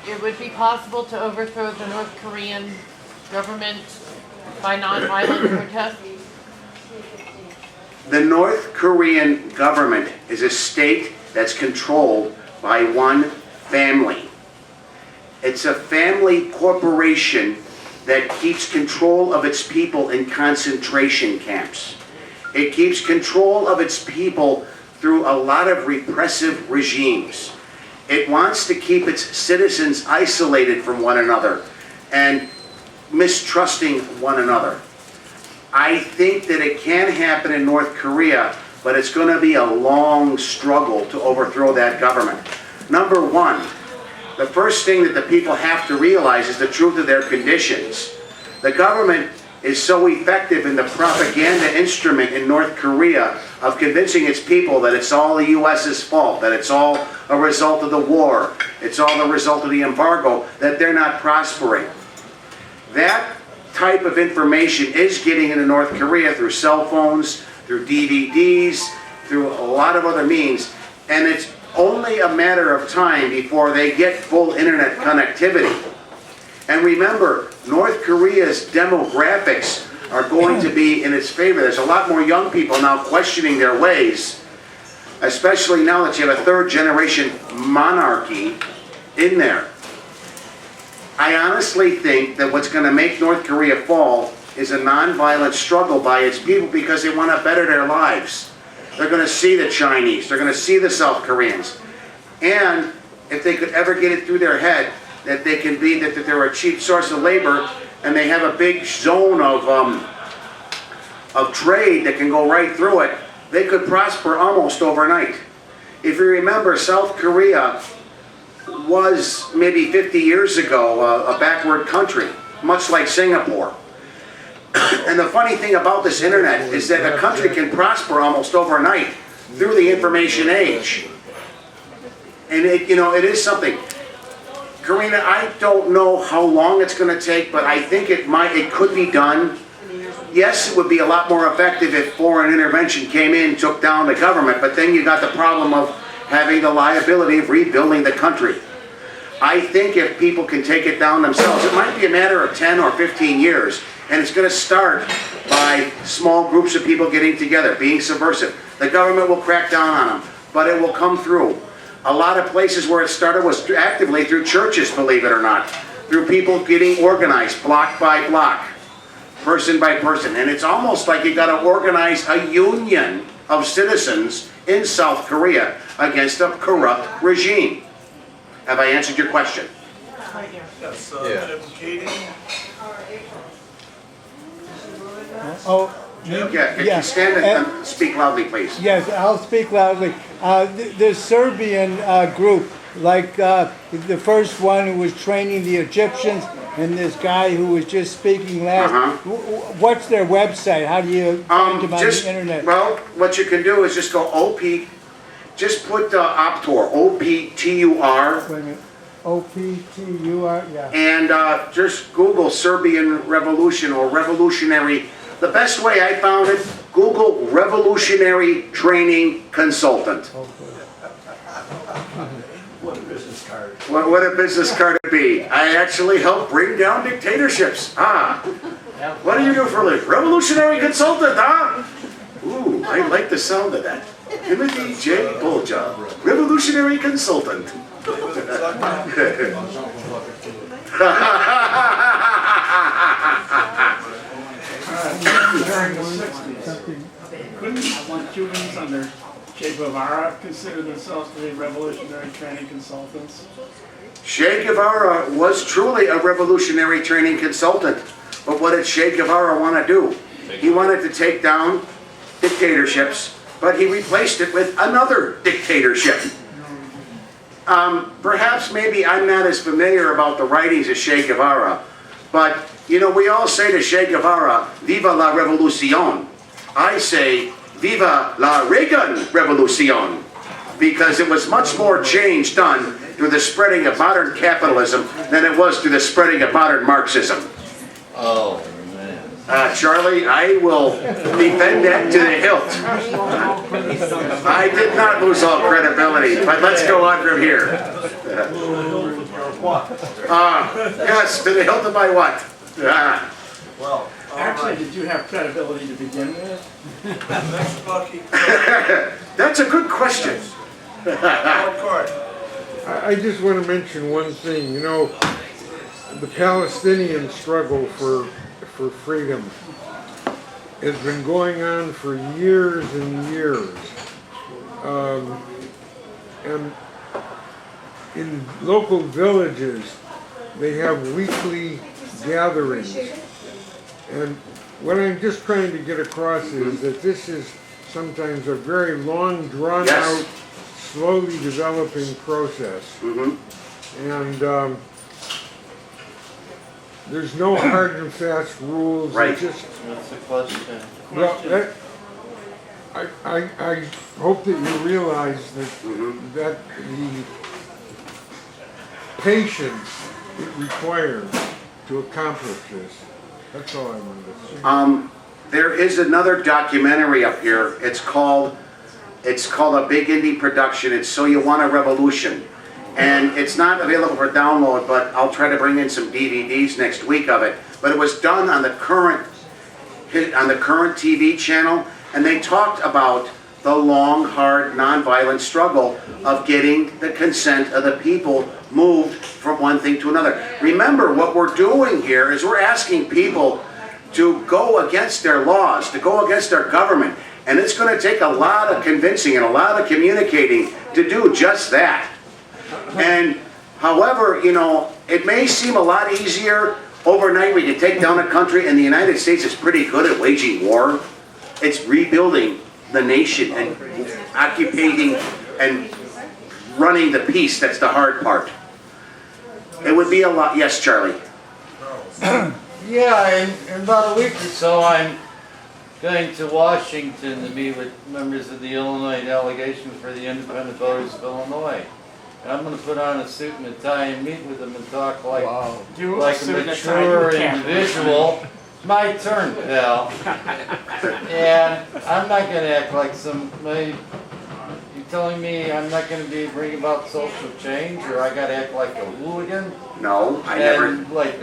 It would be possible to overthrow the North Korean government by nonviolent protest? The North Korean government is a state that's controlled by one family. It's a family corporation that keeps control of its people in concentration camps. It keeps control of its people through a lot of repressive regimes. It wants to keep its citizens isolated from one another and mistrusting one another. I think that it can happen in North Korea, but it's going to be a long struggle to overthrow that government. Number one, the first thing that the people have to realize is the truth of their conditions. The government is so effective in the propaganda instrument in North Korea of convincing its people that it's all the US's fault, that it's all a result of the war, it's all the result of the embargo, that they're not prospering. That type of information is getting into North Korea through cell phones, through DVDs, through a lot of other means, and it's only a matter of time before they get full internet connectivity. And remember, North Korea's demographics are going to be in its favor. There's a lot more young people now questioning their ways, especially now that you have a third-generation monarchy in there. I honestly think that what's going to make North Korea fall is a nonviolent struggle by its people because they want to better their lives. They're going to see the Chinese, they're going to see the South Koreans. And if they could ever get it through their head that they can be, that they're a cheap source of labor and they have a big zone of trade that can go right through it, they could prosper almost overnight. If you remember, South Korea was maybe 50 years ago a backward country, much like Singapore. And the funny thing about this internet is that a country can prosper almost overnight through the information age. And it is something. Karina, I don't know how long it's going to take, but I think it could be done. Yes, it would be a lot more effective if foreign intervention came in, took down the government, but then you got the problem of having the liability of rebuilding the country. I think if people can take it down themselves, it might be a matter of 10 or 15 years, and it's going to start by small groups of people getting together, being subversive. The government will crack down on them, but it will come through. A lot of places where it started was actively through churches, believe it or not, through people getting organized block by block, person by person, and it's almost like you got to organize a union of citizens in South Korea against a corrupt regime. Have I answered your question? Yes, Yeah. Jim Katie. Oh, Yeah, can you stand and speak loudly, please? yes, I'll speak loudly. The Serbian group, like the first one who was training the Egyptians, and this guy who was just speaking last. What's their website? How do you find them on the internet? Well, what you can do is just go OP, just put OPTUR, O-P-T-U-R, Wait a minute. O-P-T-U-R, yeah. and just Google Serbian Revolution or Revolutionary. The best way I found it, Google revolutionary training consultant. What a business card. What a business card to be. I actually help bring down dictatorships. What do you do for a living? Revolutionary consultant, Ooh, I like the sound of that. Timothy J. Bolger, revolutionary consultant. During the 60s, couldn't Cubans under Che Guevara consider themselves to be revolutionary training consultants? Che Guevara was truly a revolutionary training consultant. But what did Che Guevara want to do? He wanted to take down dictatorships, but he replaced it with another dictatorship. Perhaps maybe I'm not as familiar about the writings of Che Guevara, but you know, we all say to Che Guevara, "Viva la revolución." I say, "Viva la Reagan revolución," because it was much more change done through the spreading of modern capitalism than it was through the spreading of modern Marxism. Oh, man. Charlie, I will defend that to the hilt. I did not lose all credibility, but let's go on from here. Yes, to the hilt of my what? Well, actually, did you have credibility to begin with? That's a good question. I just want to mention one thing. You know, the Palestinian struggle for freedom has been going on for years and years. And in local villages, they have weekly gatherings. And what I'm just trying to get across is that this is sometimes a very long, drawn-out, slowly developing process. And there's no hard and fast rules. Right. Just, That's the question. well, I hope that you realize that that the patience it requires to accomplish this. That's all I wanted to say. There is another documentary up here. It's called a big indie production. It's So You Want a Revolution. And it's not available for download, but I'll try to bring in some DVDs next week of it. But it was done on the current TV channel, and they talked about the long, hard, nonviolent struggle of getting the consent of the people moved from one thing to another. Remember, what we're doing here is we're asking people to go against their laws, to go against their government. And it's going to take a lot of convincing and a lot of communicating to do just that. And however, you know, it may seem a lot easier overnight. We can take down a country, and the United States is pretty good at waging war. It's rebuilding the nation and occupying and running the peace. That's the hard part. It would be a lot. Yes, Charlie. Yeah, in about a week or so, I'm going to Washington to meet with members of the Illinois delegation for the Independent Voters of Illinois. And I'm going to put on a suit and a tie and meet with them and talk like a mature individual. My turn, pal. And I'm not going to act like you telling me I'm not going to be bringing about social change, or I got to act like a hooligan? No, I never. And like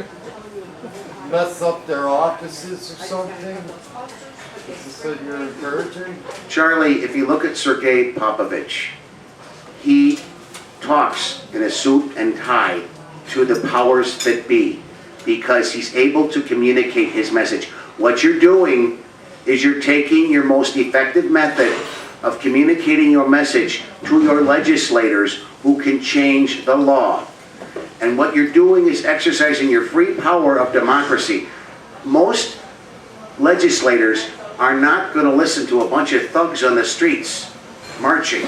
mess up their offices or something? Is this what you're encouraging? Charlie, if you look at Sergey Papovich, he talks in a suit and tie to the powers that be because he's able to communicate his message. What you're doing is you're taking your most effective method of communicating your message to your legislators who can change the law. And what you're doing is exercising your free power of democracy. Most legislators are not going to listen to a bunch of thugs on the streets marching.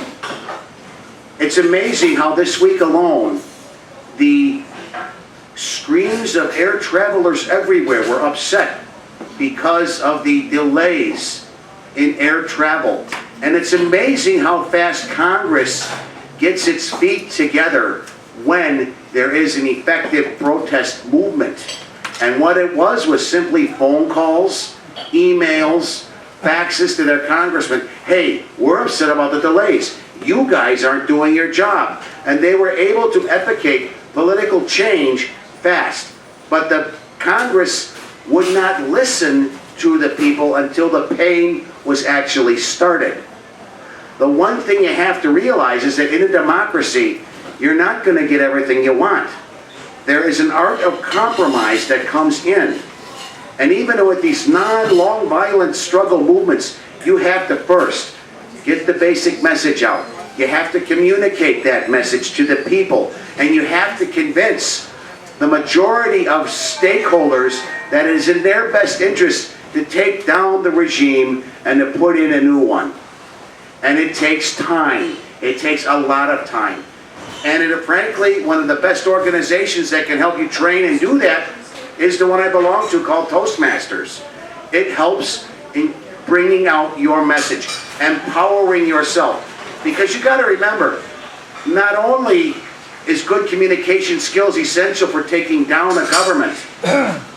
It's amazing how this week alone, the screams of air travelers everywhere were upset because of the delays in air travel. And it's amazing how fast Congress gets its feet together when there is an effective protest movement. And what it was simply phone calls, emails, faxes to their congressman, hey, we're upset about the delays. You guys aren't doing your job. And they were able to effectuate political change fast. But the Congress would not listen to the people until the pain was actually started. The one thing you have to realize is that in a democracy, you're not going to get everything you want. There is an art of compromise that comes in. And even with these non-long violent struggle movements, you have to first get the basic message out. You have to communicate that message to the people. And you have to convince the majority of stakeholders that it is in their best interest to take down the regime and to put in a new one. And it takes time. It takes a lot of time. And frankly, one of the best organizations that can help you train and do that is the one I belong to called Toastmasters. It helps in bringing out your message, empowering yourself. Because you got to remember, not only is good communication skills essential for taking down a government,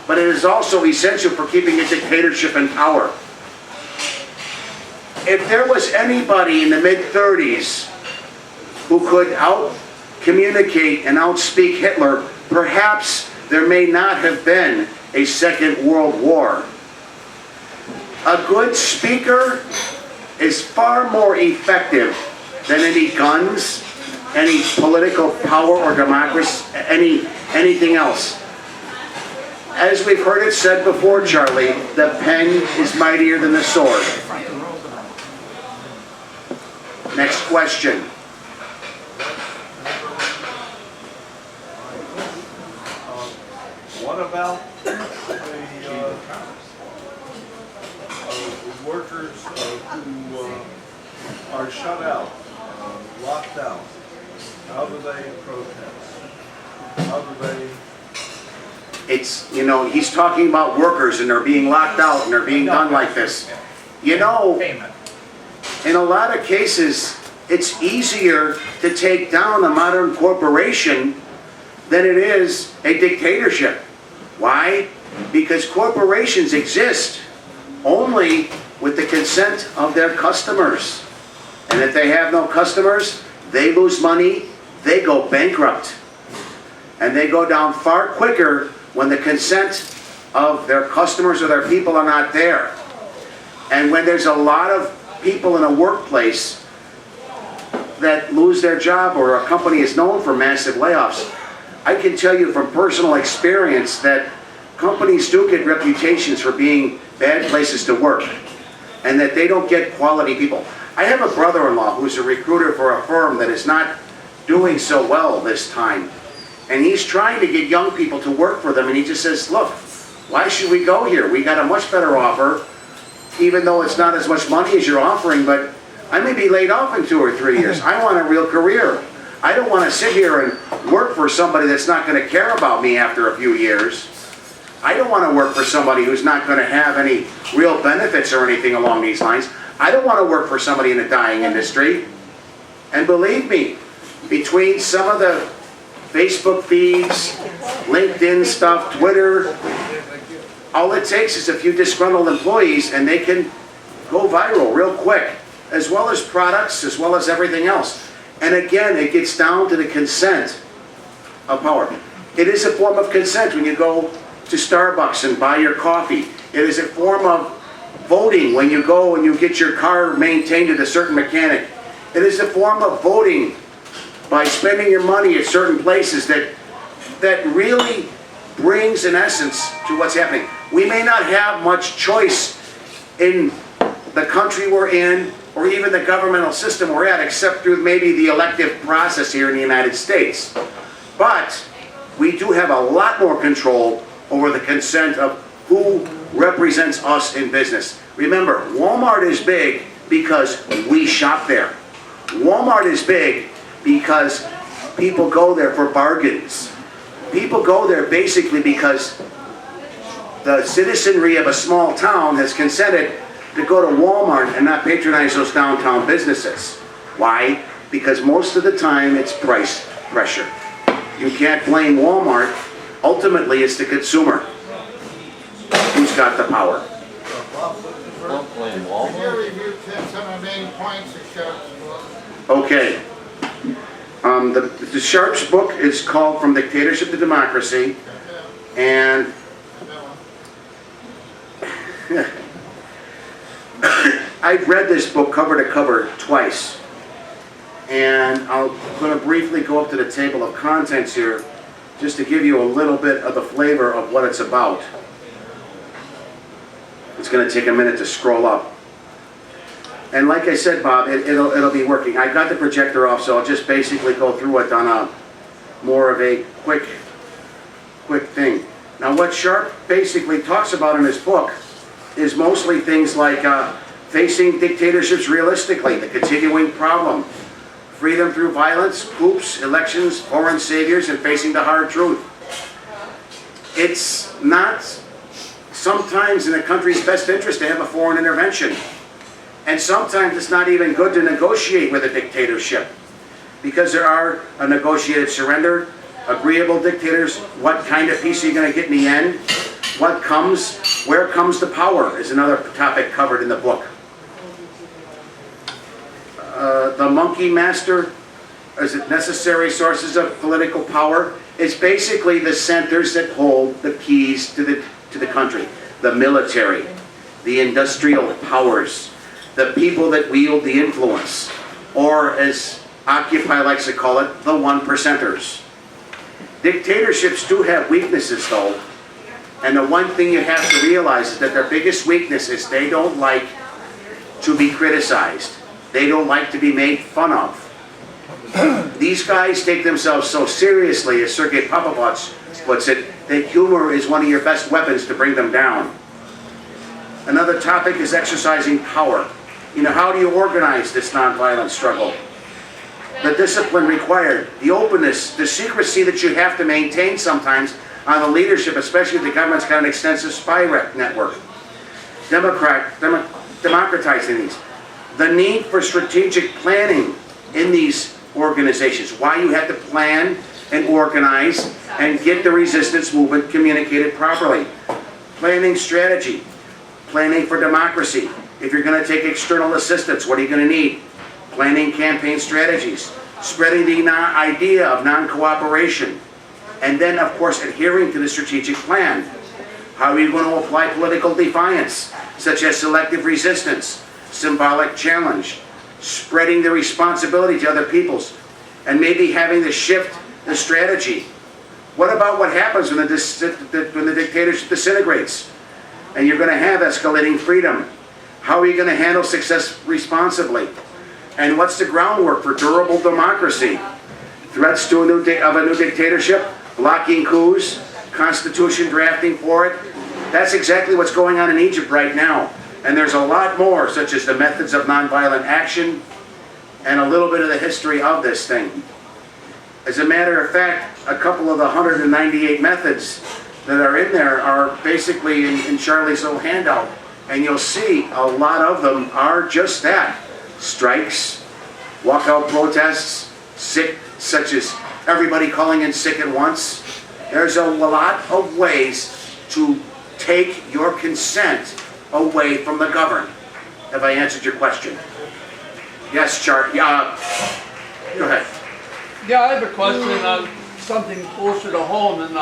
but it is also essential for keeping a dictatorship in power. If there was anybody in the mid-30s who could out-communicate and outspeak Hitler, perhaps there may not have been a Second World War. A good speaker is far more effective than any guns, any political power or democracy, anything else. As we've heard it said before, Charlie, the pen is mightier than the sword. Next question. What about the workers who are shut out, locked out? How do they protest? How do they... It's, you know, he's talking about workers and they're being locked out and they're being done like this. You know, in a lot of cases, it's easier to take down a modern corporation than it is a dictatorship. Why? Because corporations exist only with the consent of their customers. And if they have no customers, they lose money, they go bankrupt. And they go down far quicker when the consent of their customers or their people are not there. And when there's a lot of people in a workplace that lose their job or a company is known for massive layoffs, I can tell you from personal experience that companies do get reputations for being bad places to work and that they don't get quality people. I have a brother-in-law who's a recruiter for a firm that is not doing so well this time. And he's trying to get young people to work for them, and he just says, look, why should we go here? We got a much better offer, even though it's not as much money as you're offering, but I may be laid off in 2 or 3 years. I want a real career. I don't want to sit here and work for somebody that's not going to care about me after a few years. I don't want to work for somebody who's not going to have any real benefits or anything along these lines. I don't want to work for somebody in a dying industry. And believe me, between some of the Facebook feeds, LinkedIn stuff, Twitter, all it takes is a few disgruntled employees and they can go viral real quick, as well as products, as well as everything else. And again, it gets down to the consent of power. It is a form of consent when you go to Starbucks and buy your coffee. It is a form of voting when you go and you get your car maintained at a certain mechanic. It is a form of voting by spending your money at certain places that really brings an essence to what's happening. We may not have much choice in the country we're in or even the governmental system we're at, except through maybe the elective process here in the United States. But we do have a lot more control over the consent of who represents us in business. Remember, Walmart is big because we shop there. Walmart is big because people go there for bargains. People go there basically because the citizenry of a small town has consented to go to Walmart and not patronize those downtown businesses. Why? Because most of the time it's price pressure. You can't blame Walmart. Ultimately, it's the consumer who's got the power. don't blame Could you Walmart. review some of the main points of Sharp's book? Okay. The Sharp's book is called From Dictatorship to Democracy, and I've read this book cover to cover twice, and I'm going to briefly go up to the table of contents here just to give you a little bit of the flavor of what it's about. It's going to take a minute to scroll up. And like I said, Bob, it'll be working. I got the projector off, so I'll just basically go through it on a more of a quick thing. Now, what Sharp basically talks about in his book is mostly things like facing dictatorships realistically, the continuing problem, freedom through violence, coups, elections, foreign saviors, and facing the hard truth. It's not sometimes in a country's best interest to have a foreign intervention. And sometimes it's not even good to negotiate with a dictatorship, because there are a negotiated surrender, agreeable dictators. What kind of peace are you going to get in the end? What comes, where comes the power is another topic covered in the book. The monkey master, is it necessary sources of political power? It's basically the centers that hold the keys to the country. The military, the industrial powers, the people that wield the influence, or as Occupy likes to call it, the 1%ers. Dictatorships do have weaknesses though, and the one thing you have to realize is that their biggest weakness is they don't like to be criticized. They don't like to be made fun of. These guys take themselves so seriously, as Sergey Papovich puts it, that humor is one of your best weapons to bring them down. Another topic is exercising power. You know, how do you organize this nonviolent struggle? The discipline required, the openness, the secrecy that you have to maintain sometimes on the leadership, especially if the government's got an extensive spy network. Democratizing these. The need for strategic planning in these organizations. Why you have to plan and organize and get the resistance movement communicated properly. Planning strategy. Planning for democracy. If you're going to take external assistance, what are you going to need? Planning campaign strategies. Spreading the idea of non-cooperation. And then, of course, adhering to the strategic plan. How are you going to apply political defiance, such as selective resistance, symbolic challenge, spreading the responsibility to other peoples, and maybe having to shift the strategy. What about what happens when the dictatorship disintegrates? And you're going to have escalating freedom. How are you going to handle success responsibly? And what's the groundwork for durable democracy? Threats to a new dictatorship, blocking coups, constitution drafting for it. That's exactly what's going on in Egypt right now. And there's a lot more, such as the methods of nonviolent action and a little bit of the history of this thing. As a matter of fact, a couple of the 198 methods that are in there are basically in Charlie's little handout. And you'll see a lot of them are just that. Strikes, walkout protests, sick, such as everybody calling in sick at once. There's a lot of ways to take your consent away from the governed. Have I answered your question? Yes, Chart. Go ahead. Yeah, I have a question on something closer to home, and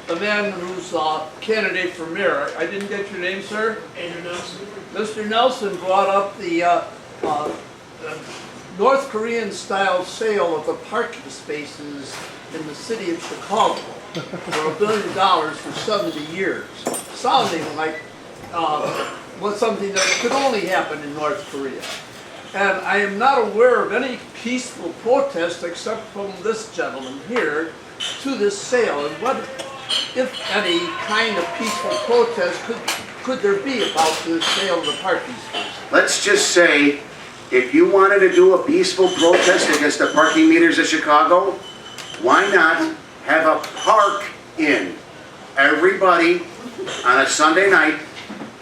the man who's candidate for mayor. I didn't get your name, sir? Andrew Nelson. Mr. Nelson brought up the North Korean-style sale of the parking spaces in the city of Chicago for $1 billion for 70 years, sounding like was something that could only happen in North Korea. And I am not aware of any peaceful protest except from this gentleman here to this sale. And what, if any, kind of peaceful protest could there be about the sale of the parking space? Let's just say, if you wanted to do a peaceful protest against the parking meters of Chicago, why not have a park in? Everybody on a Sunday night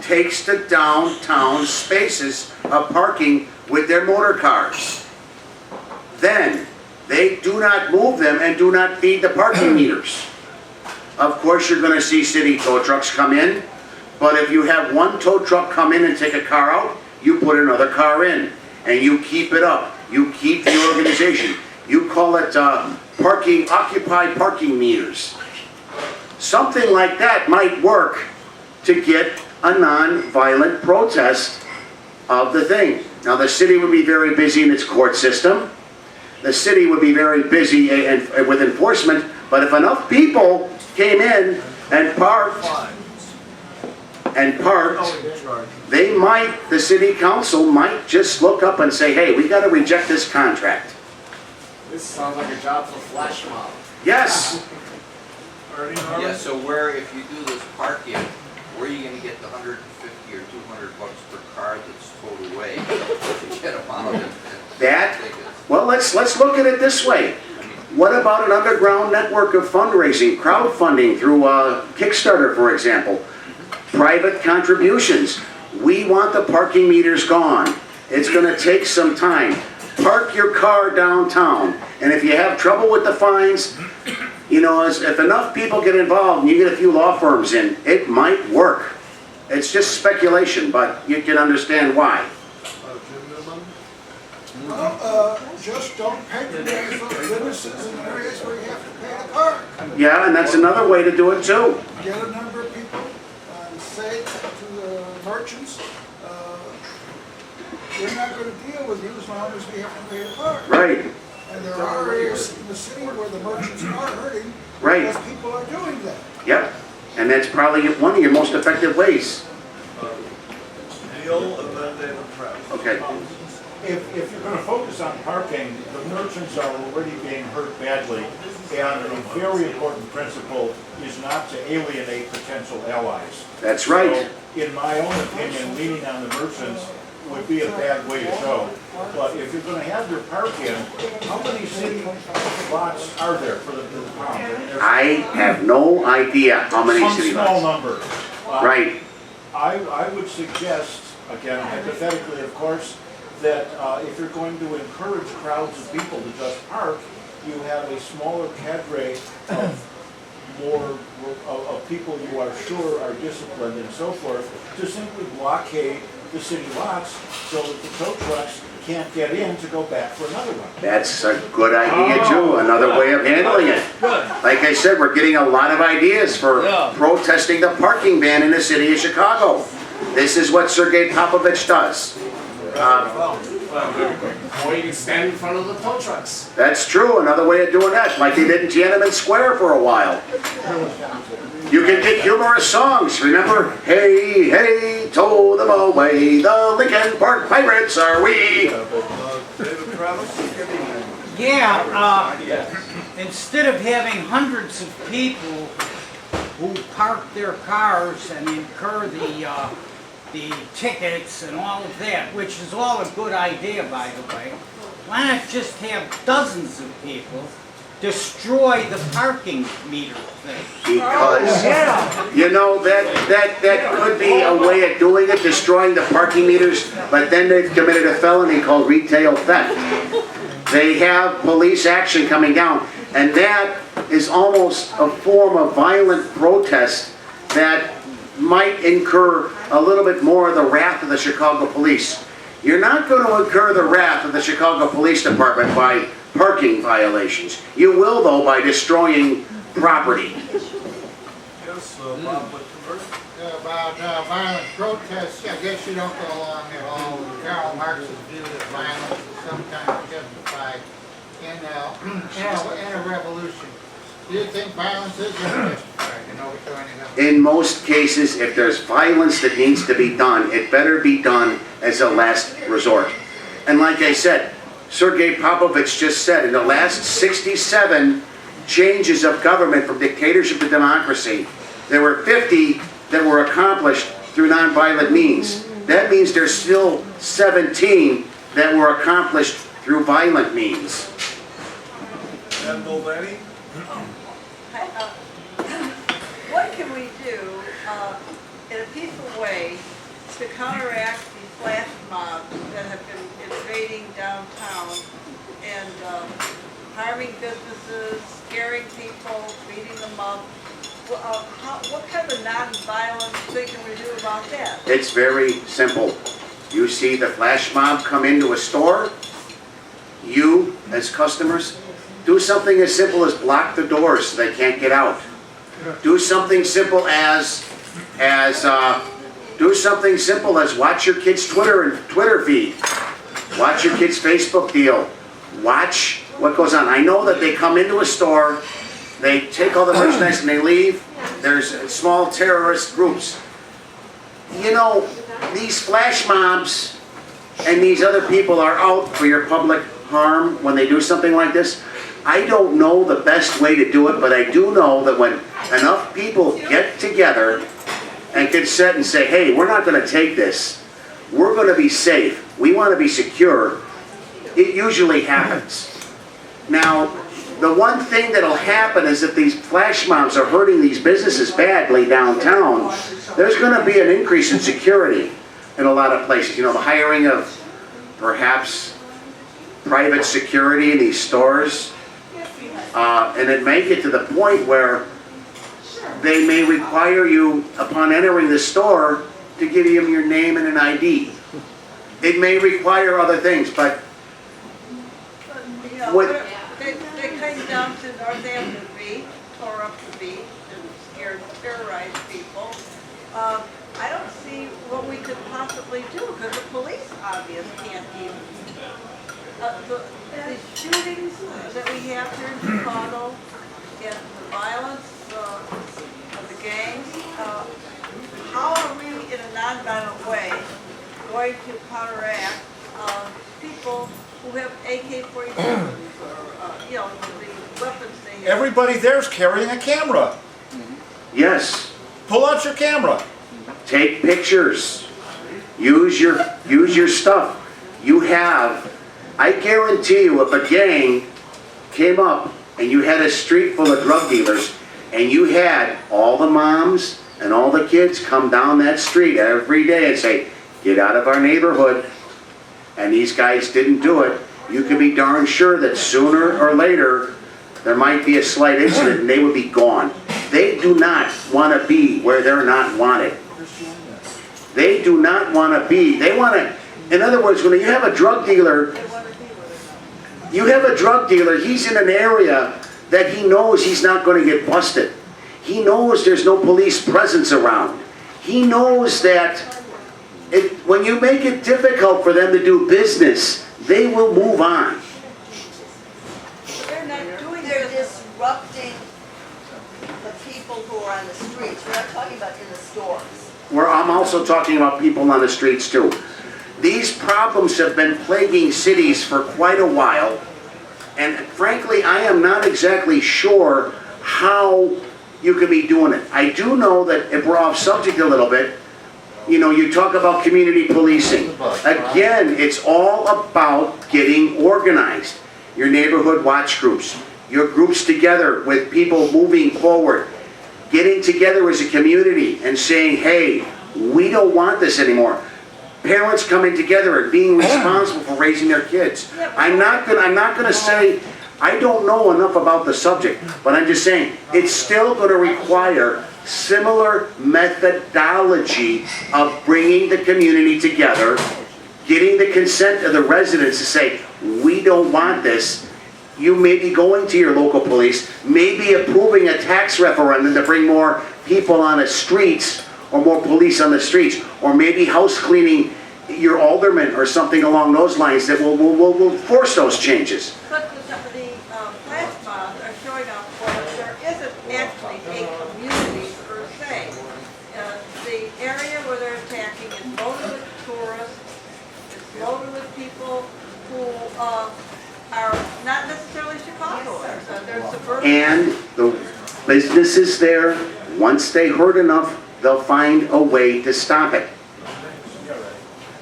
takes the downtown spaces of parking with their motor cars. Then they do not move them and do not feed the parking meters. Of course, you're going to see city tow trucks come in, But if you have one tow truck come in and take a car out, you put another car in, and you keep it up. You keep the organization. You call it occupied parking meters. Something like that might work to get a non-violent protest of the thing. Now, the city would be very busy in its court system. The city would be very busy with enforcement, but if enough people came in and parked, the city council might just look up and say, hey, we got to reject this contract. This sounds like a job for flash mob. Yes. Yeah, so where, if you do this parking, where are you gonna get the 150 or 200 bucks per car that's towed away to get them out of it? Well, let's look at it this way. What about an underground network of fundraising, crowdfunding through Kickstarter, for example? Private contributions. We want the parking meters gone. It's going to take some time. Park your car downtown, and if you have trouble with the fines, you know, if enough people get involved and you get a few law firms in, it might work. It's just speculation, but you can understand why. Well, just don't patronize those businesses in areas where you have to pay to park. Yeah, and that's another way to do it too. Get a number of people and say to the merchants, we're not going to deal with you as long as we have to pay to park. Right. And there are areas in the city where the merchants are hurting Right. because people are doing that. Yep. And that's probably one of your most effective ways. Neil, and then David Pratt. Okay. If you're going to focus on parking, the merchants are already being hurt badly, and a very important principle is not to alienate potential allies. That's right. So, in my own opinion, leaning on the merchants would be a bad way to go. But if you're going to have your park in, how many city lots are there for the pound? I have no idea how many city lots. Some small number. Right. I would suggest, again, hypothetically, of course, that if you're going to encourage crowds of people to just park, you have a smaller cadre of people you are sure are disciplined and so forth, to simply blockade the city lots so that the tow trucks can't get in to go back for another one. That's a good idea too, another way of handling it. Like I said, we're getting a lot of ideas for protesting the parking ban in the city of Chicago. This is what Sergey Papovich does. Or you can stand in front of the tow trucks. That's true, another way of doing that, like they did in Tiananmen Square for a while. You can get humorous songs, remember? Hey, hey, tow them away, the Lincoln Park Pirates are we. Yeah, instead of having hundreds of people who park their cars and incur the tickets and all of that, which is all a good idea, by the way, why not just have dozens of people destroy the parking meter thing? Because, you know, that could be a way of doing it, destroying the parking meters, but then they've committed a felony called retail theft. They have police action coming down, and that is almost a form of violent protest that might incur a little bit more of the wrath of the Chicago police. You're not going to incur the wrath of the Chicago Police Department by parking violations. You will, though, by destroying property. Yes, Bob, what About violent protests, I guess you don't go along at all with Karl Marx's view that violence is sometimes justified in a revolution. Do you think violence is justified in overthrowing a government? In most cases, if there's violence that needs to be done, it better be done as a last resort. And like I said, Sergey Papovich just said, in the last 67 changes of government from dictatorship to democracy, there were 50 that were accomplished through nonviolent means. That means there's still 17 that were accomplished through violent means. And Mulvaney? What can we do in a peaceful way to counteract the flash mobs that have been invading downtown and harming businesses, scaring people, beating them up, what kind of non-violent thing can we do about that? It's very simple. You see the flash mob come into a store, you, as customers, do something as simple as block the doors so they can't get out. Do something simple as watch your kid's Twitter feed. Watch your kid's Facebook deal. Watch what goes on. I know that they come into a store, they take all the merchandise and they leave. There's small terrorist groups. You know, these flash mobs and these other people are out for your public harm when they do something like this. I don't know the best way to do it, but I do know that when enough people get together and consent and say, hey, we're not going to take this. We're going to be safe. We want to be secure. It usually happens. Now, the one thing that'll happen is if these flash mobs are hurting these businesses badly downtown, there's going to be an increase in security in a lot of places. You know, the hiring of perhaps private security in these stores. And it may get to the point where they may require you, upon entering the store, to give them your name and an ID. It may require other things, but You know, what... They came down to Northampton Beach, tore up the beach, and scared, terrorized people. I don't see what we could possibly do, because the police obviously can't even. The shootings that we have here in Chicago, and the violence of the gangs, how are we, in a non-violent way, going to counteract people who have AK-47s or, you know, the weapons they have? Everybody there's carrying a camera. Yes. Pull out your camera. Take pictures. Use your stuff. You have, I guarantee you, if a gang came up and you had a street full of drug dealers and you had all the moms and all the kids come down that street every day and say, get out of our neighborhood, and these guys didn't do it, you can be darn sure that sooner or later there might be a slight incident and they would be gone. They do not want to be where they're not wanted. They do not want to be. They want to, in other words, when you have a drug dealer, he's in an area that he knows he's not going to get busted. He knows there's no police presence around. He knows that when you make it difficult for them to do business, they will move on. They're not doing They're disrupting the people who are on the streets. We're not talking about in the stores. I'm also talking about people on the streets too. These problems have been plaguing cities for quite a while, and frankly, I am not exactly sure how you could be doing it. I do know that, if we're off subject a little bit, you know, you talk about community policing. Again, it's all about getting organized. Your neighborhood watch groups, your groups together with people moving forward, getting together as a community and saying, hey, we don't want this anymore. Parents coming together and being responsible for raising their kids. I'm not gonna say, I don't know enough about the subject, but I'm just saying, it's still gonna require similar methodology of bringing the community together, getting the consent of the residents to say, we don't want this. You may be going to your local police, maybe approving a tax referendum to bring more people on the streets, or more police on the streets, or maybe house cleaning your alderman or something along those lines that will force those changes. But the flash mobs are showing up where there isn't actually a community per se. The area where they're attacking is loaded with tourists, it's loaded with people who are not necessarily Chicagoans. They're suburban. And the businesses there, once they hurt enough, they'll find a way to stop it.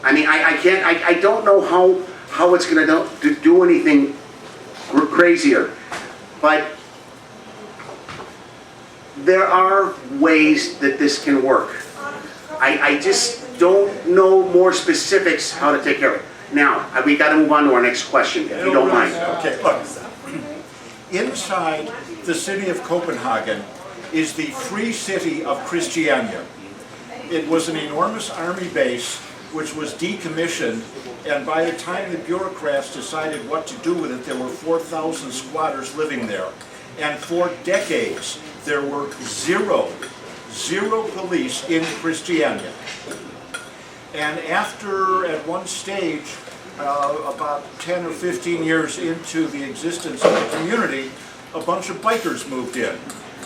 I mean, I don't know how it's going to do anything crazier, but there are ways that this can work. I just don't know more specifics how to take care of it. Now, we got to move on to our next question, if you don't mind. Okay, look. Inside the city of Copenhagen, is the Free City of Christiania. It was an enormous army base which was decommissioned, and by the time the bureaucrats decided what to do with it, there were 4,000 squatters living there. And for decades, there were zero police in Christiania. And after, at one stage, about 10 or 15 years into the existence of the community, a bunch of bikers moved in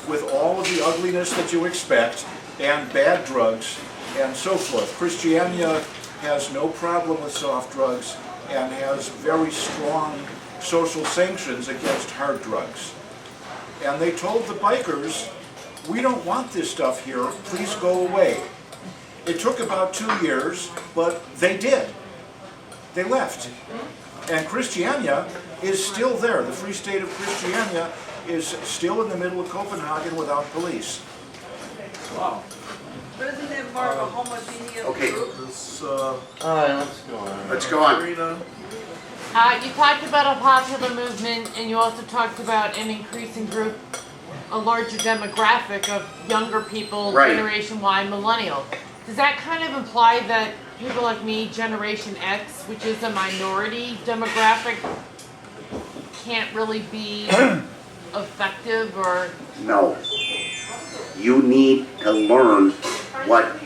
with all of the ugliness that you expect and bad drugs and so forth. Christiania has no problem with soft drugs and has very strong social sanctions against hard drugs. And they told the bikers, we don't want this stuff here, please go away. It took about 2 years, but they did. They left. And Christiania is still there. The Free State of Christiania is still in the middle of Copenhagen without police. Wow. But isn't it more of a homogeneous Okay. group? All right, let's go on. Let's go on. You talked about a popular movement, and you also talked about an increasing group, a larger demographic of younger people, Right. Generation Y, millennial. Does that kind of imply that people like me, Generation X, which is a minority demographic, can't really be effective or? No. You need to learn what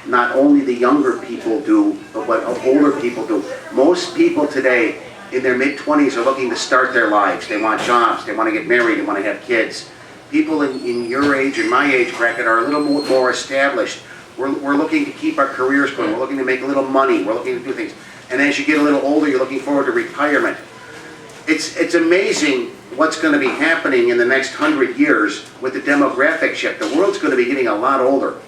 not only the younger people do, but what older people do. Most people today in their mid-20s are looking to start their lives. They want jobs, they want to get married, they want to have kids. People in your age and my age bracket are a little more established. We're looking to keep our careers going. We're looking to make a little money. We're looking to do things. And as you get a little older, you're looking forward to retirement. It's amazing what's going to be happening in the next 100 years with the demographic shift. The world's going to be getting a lot older.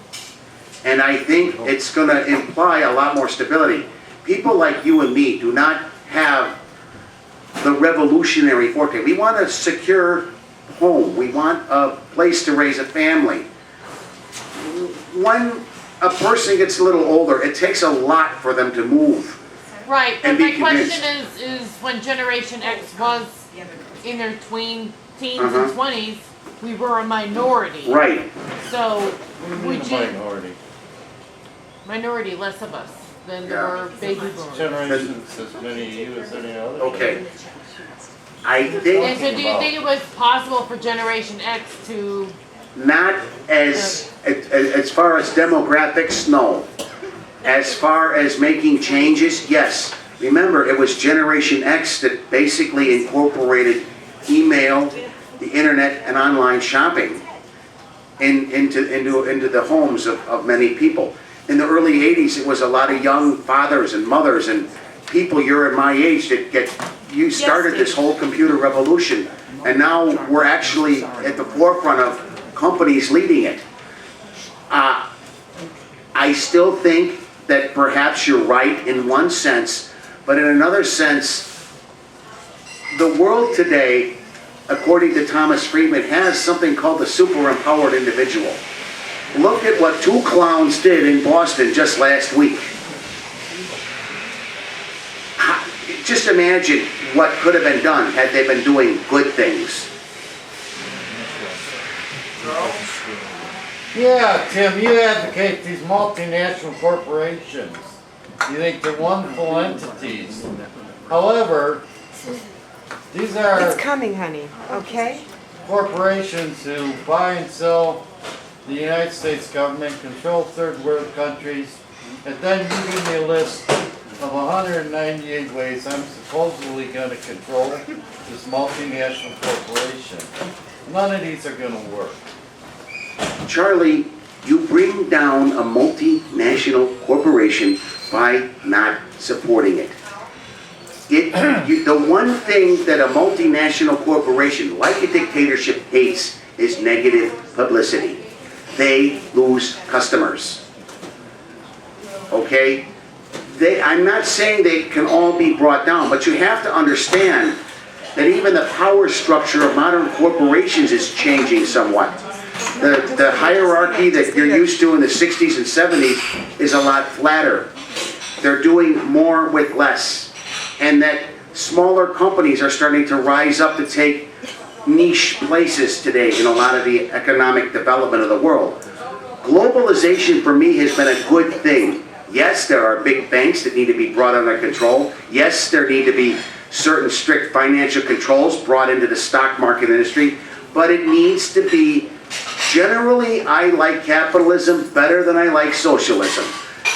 And I think it's going to imply a lot more stability. People like you and me do not have the revolutionary forte. We want a secure home. We want a place to raise a family. When a person gets a little older, it takes a lot for them to move. Right, but And my be question is when Generation X was in their teens and 20s, we were a minority. Right. So, would you... Minority. Minority, less of us than there were baby boomers. Generations as many of you as any other. Okay. I think... And so do you think it was possible for Generation X to... Not as far as demographics, no. As far as making changes, yes. Remember, it was Generation X that basically incorporated email, the internet, and online shopping into the homes of many people. In the early 80s, it was a lot of young fathers and mothers and people your and my age that you started this whole computer revolution. And now we're actually at the forefront of companies leading it. I still think that perhaps you're right in one sense, but in another sense, the world today, according to Thomas Friedman, has something called the super-empowered individual. Look at what two clowns did in Boston just last week. Just imagine what could have been done had they been doing good things. Yeah, Tim, you advocate these multinational corporations. You think they're wonderful entities. However, these are... It's coming, honey, okay? ...corporations who buy and sell the United States government, control third world countries, and then you give me a list of 198 ways I'm supposedly going to control this multinational corporation. None of these are going to work. Charlie, you bring down a multinational corporation by not supporting it. The one thing that a multinational corporation, like a dictatorship, hates is negative publicity. They lose customers. Okay? I'm not saying they can all be brought down, but you have to understand that even the power structure of modern corporations is changing somewhat. The hierarchy that you're used to in the 60s and 70s is a lot flatter. They're doing more with less. And that smaller companies are starting to rise up to take niche places today in a lot of the economic development of the world. Globalization for me has been a good thing. Yes, there are big banks that need to be brought under control. Yes, there need to be certain strict financial controls brought into the stock market industry, but it needs to be, generally, I like capitalism better than I like socialism.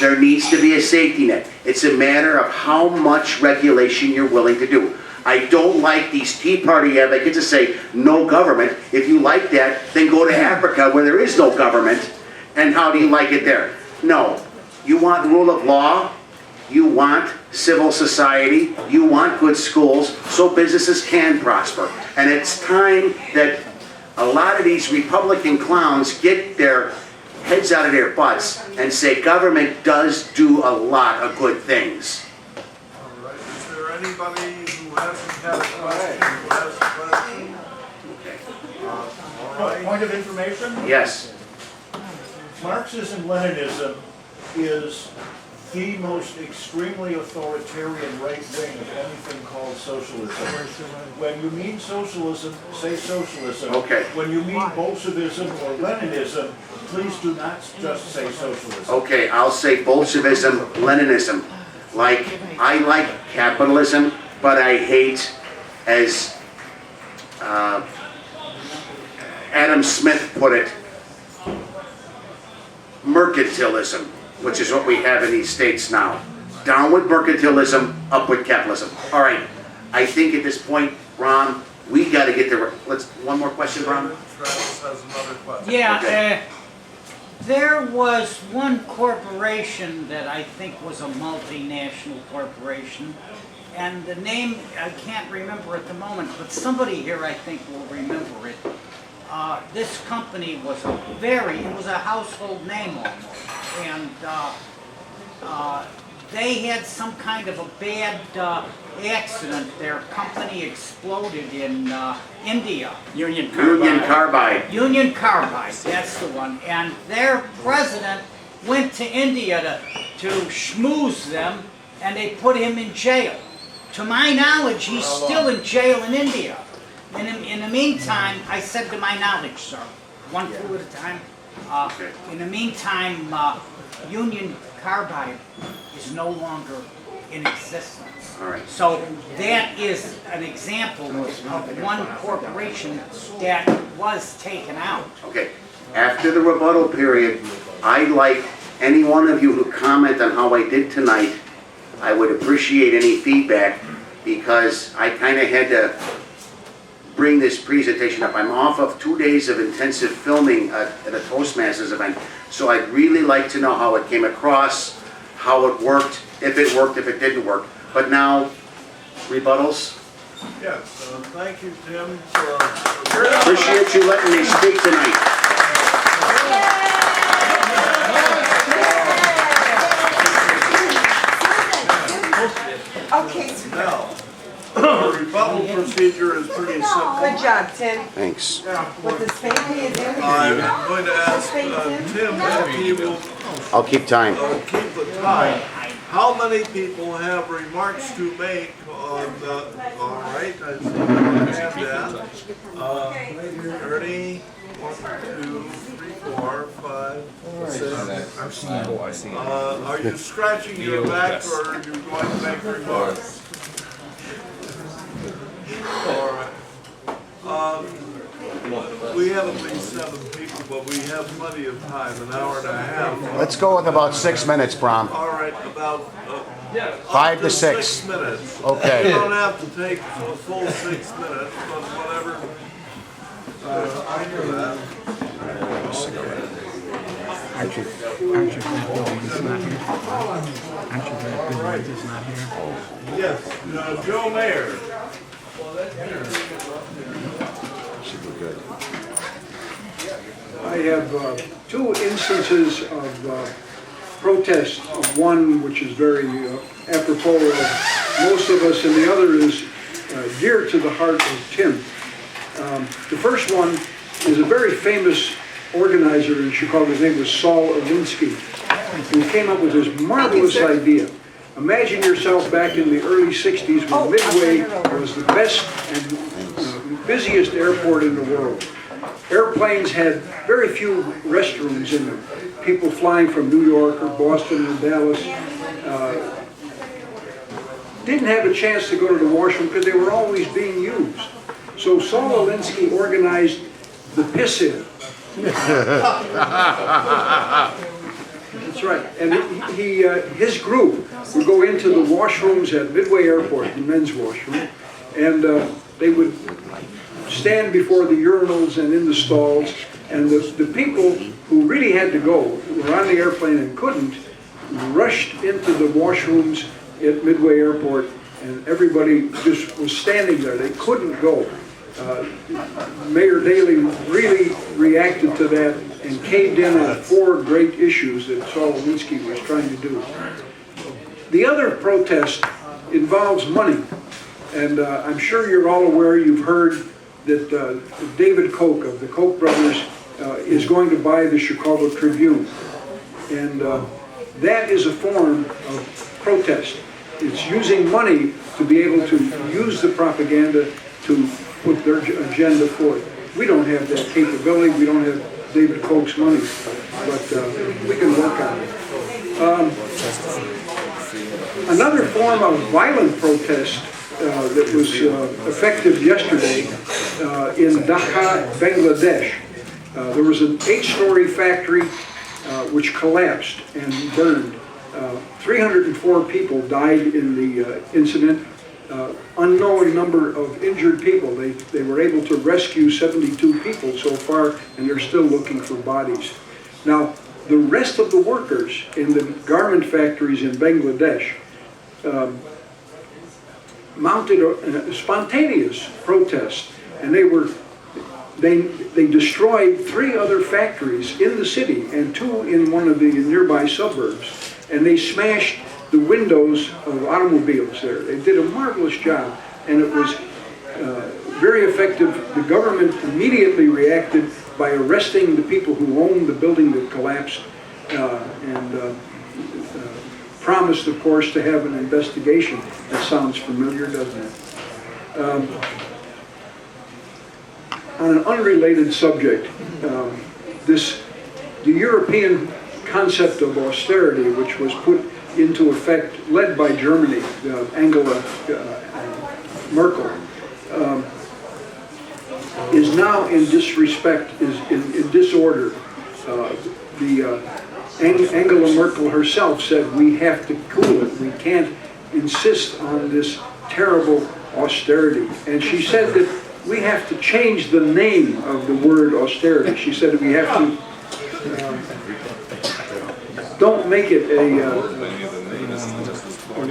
There needs to be a safety net. It's a matter of how much regulation you're willing to do. I don't like these Tea Party advocates to say no government. If you like that, then go to Africa where there is no government. And how do you like it there? No. You want rule of law. You want civil society. You want good schools so businesses can prosper. And it's time that a lot of these Republican clowns get their heads out of their butts and say government does do a lot of good things. All right. Is there anybody who hasn't had a question who has a question? All right. Point of information? Yes. Marxism-Leninism is the most extremely authoritarian right wing of anything called socialism. When you mean socialism, say socialism. Okay. When you mean Bolshevism or Leninism, please do not just say socialism. Okay, I'll say Bolshevism, Leninism. Like, I like capitalism, but I hate, as Adam Smith put it, mercantilism, which is what we have in these states now. Down with mercantilism, up with capitalism. All right, I think at this point, Ron, we got to get there. Let's, one more question, Ron? Travis has another question. Yeah, Okay. There was one corporation that I think was a multinational corporation, and the name, I can't remember at the moment, but somebody here I think will remember it. This company was it was a household name almost, and they had some kind of a bad accident. Their company exploded in India. Union Carbide. Union Carbide, that's the one. And their president went to India to schmooze them, and they put him in jail. To my knowledge, he's still in jail in India. In the meantime, I said to my knowledge, sir, one clue at a time. In the meantime, Union Carbide is no longer in existence. All right. So that is an example of one corporation that was taken out. Okay. After the rebuttal period, I'd like any one of you who comment on how I did tonight, I would appreciate any feedback, because I kind of had to bring this presentation up. I'm off of 2 days of intensive filming at a Toastmasters event, so I'd really like to know how it came across, how it worked, if it didn't work. But now, rebuttals? Yes, thank you, Tim, for... Appreciate you letting me speak tonight. Okay. Now, the rebuttal procedure is pretty simple. Good job, Tim. Thanks. With the spanky is in. I'm going to ask Tim if he will I'll keep time. keep the time. How many people have remarks to make on the, all right, I see you have that. Ernie, 1, 2, 3, 4, 5, 6. Are you scratching your back or are you going to make remarks? All right. We have at least 7 people, but we have plenty of time, an hour and a half. Let's go with about 6 minutes, Brom. All right, about 5 up to 6. 6 minutes. Okay. You don't have to take a full 6 minutes, but whatever. After that. Aren't you glad Billy's not here? Aren't you glad Billy is not here? Yes, Joe Mayer. Should be good. I have 2 instances of protest. One which is very apropos of most of us, and the other is dear to the heart of Tim. The first one is a very famous organizer in Chicago. His name was Saul Alinsky, who came up with this marvelous idea. Imagine yourself back in the early 60s when Midway was the best and busiest airport in the world. Airplanes had very few restrooms in them. People flying from New York or Boston or Dallas didn't have a chance to go to the washroom because they were always being used. So Saul Alinsky organized the piss-in. That's right. And his group would go into the washrooms at Midway Airport, the men's washroom, and they would stand before the urinals and in the stalls, and the people who really had to go, who were on the airplane and couldn't, rushed into the washrooms at Midway Airport, and everybody just was standing there. They couldn't go. Mayor Daley really reacted to that and caved in on 4 great issues that Saul Alinsky was trying to do. The other protest involves money, and I'm sure you're all aware, you've heard that David Koch of the Koch brothers is going to buy the Chicago Tribune, and that is a form of protest. It's using money to be able to use the propaganda to put their agenda forth. We don't have that capability. We don't have David Koch's money, but we can work on it. Another form of violent protest that was effective yesterday in Dhaka, Bangladesh. There was an 8-story factory which collapsed and burned. 304 people died in the incident. Unknown number of injured people. They were able to rescue 72 people so far, and they're still looking for bodies. Now, the rest of the workers in the garment factories in Bangladesh mounted a spontaneous protest, and they destroyed 3 other factories in the city and 2 in one of the nearby suburbs, and they smashed the windows of automobiles there. They did a marvelous job, and it was very effective. The government immediately reacted by arresting the people who owned the building that collapsed, and promised, of course, to have an investigation. That sounds familiar, doesn't it? On an unrelated subject, the European concept of austerity, which was put into effect, led by Germany, Angela Merkel, is now in disrespect, is in disorder. Angela Merkel herself said we have to cool it. We can't insist on this terrible austerity. And she said that we have to change the name of the word austerity. She said we have to don't make it a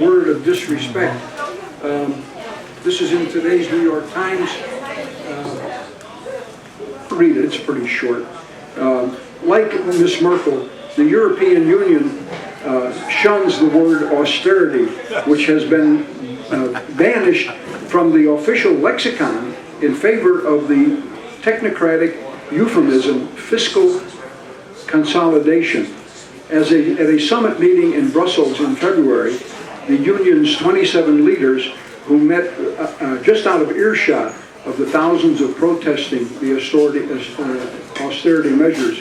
word of disrespect. This is in today's New York Times. Read it, it's pretty short. Like Ms. Merkel, the European Union shuns the word austerity, which has been banished from the official lexicon in favor of the technocratic euphemism fiscal consolidation. At a summit meeting in Brussels in February, the union's 27 leaders, who met just out of earshot of the thousands of protesting the austerity measures,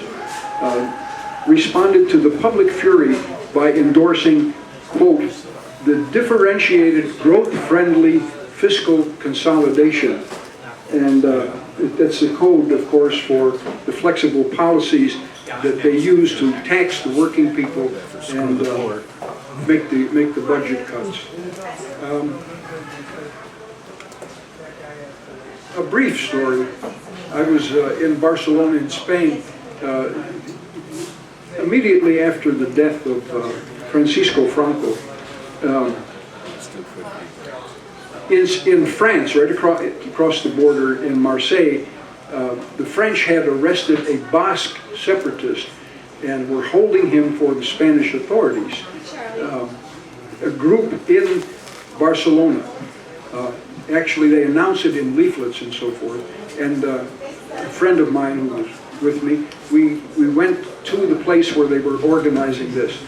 responded to the public fury by endorsing, quote, the differentiated growth-friendly fiscal consolidation. And that's the code, of course, for the flexible policies that they use to tax the working people and make the budget cuts. A brief story. I was in Barcelona in Spain immediately after the death of Francisco Franco. In France, right across the border in Marseille, the French had arrested a Basque separatist and were holding him for the Spanish authorities. A group in Barcelona, actually they announced it in leaflets and so forth, and a friend of mine who was with me, we went to the place where they were organizing this.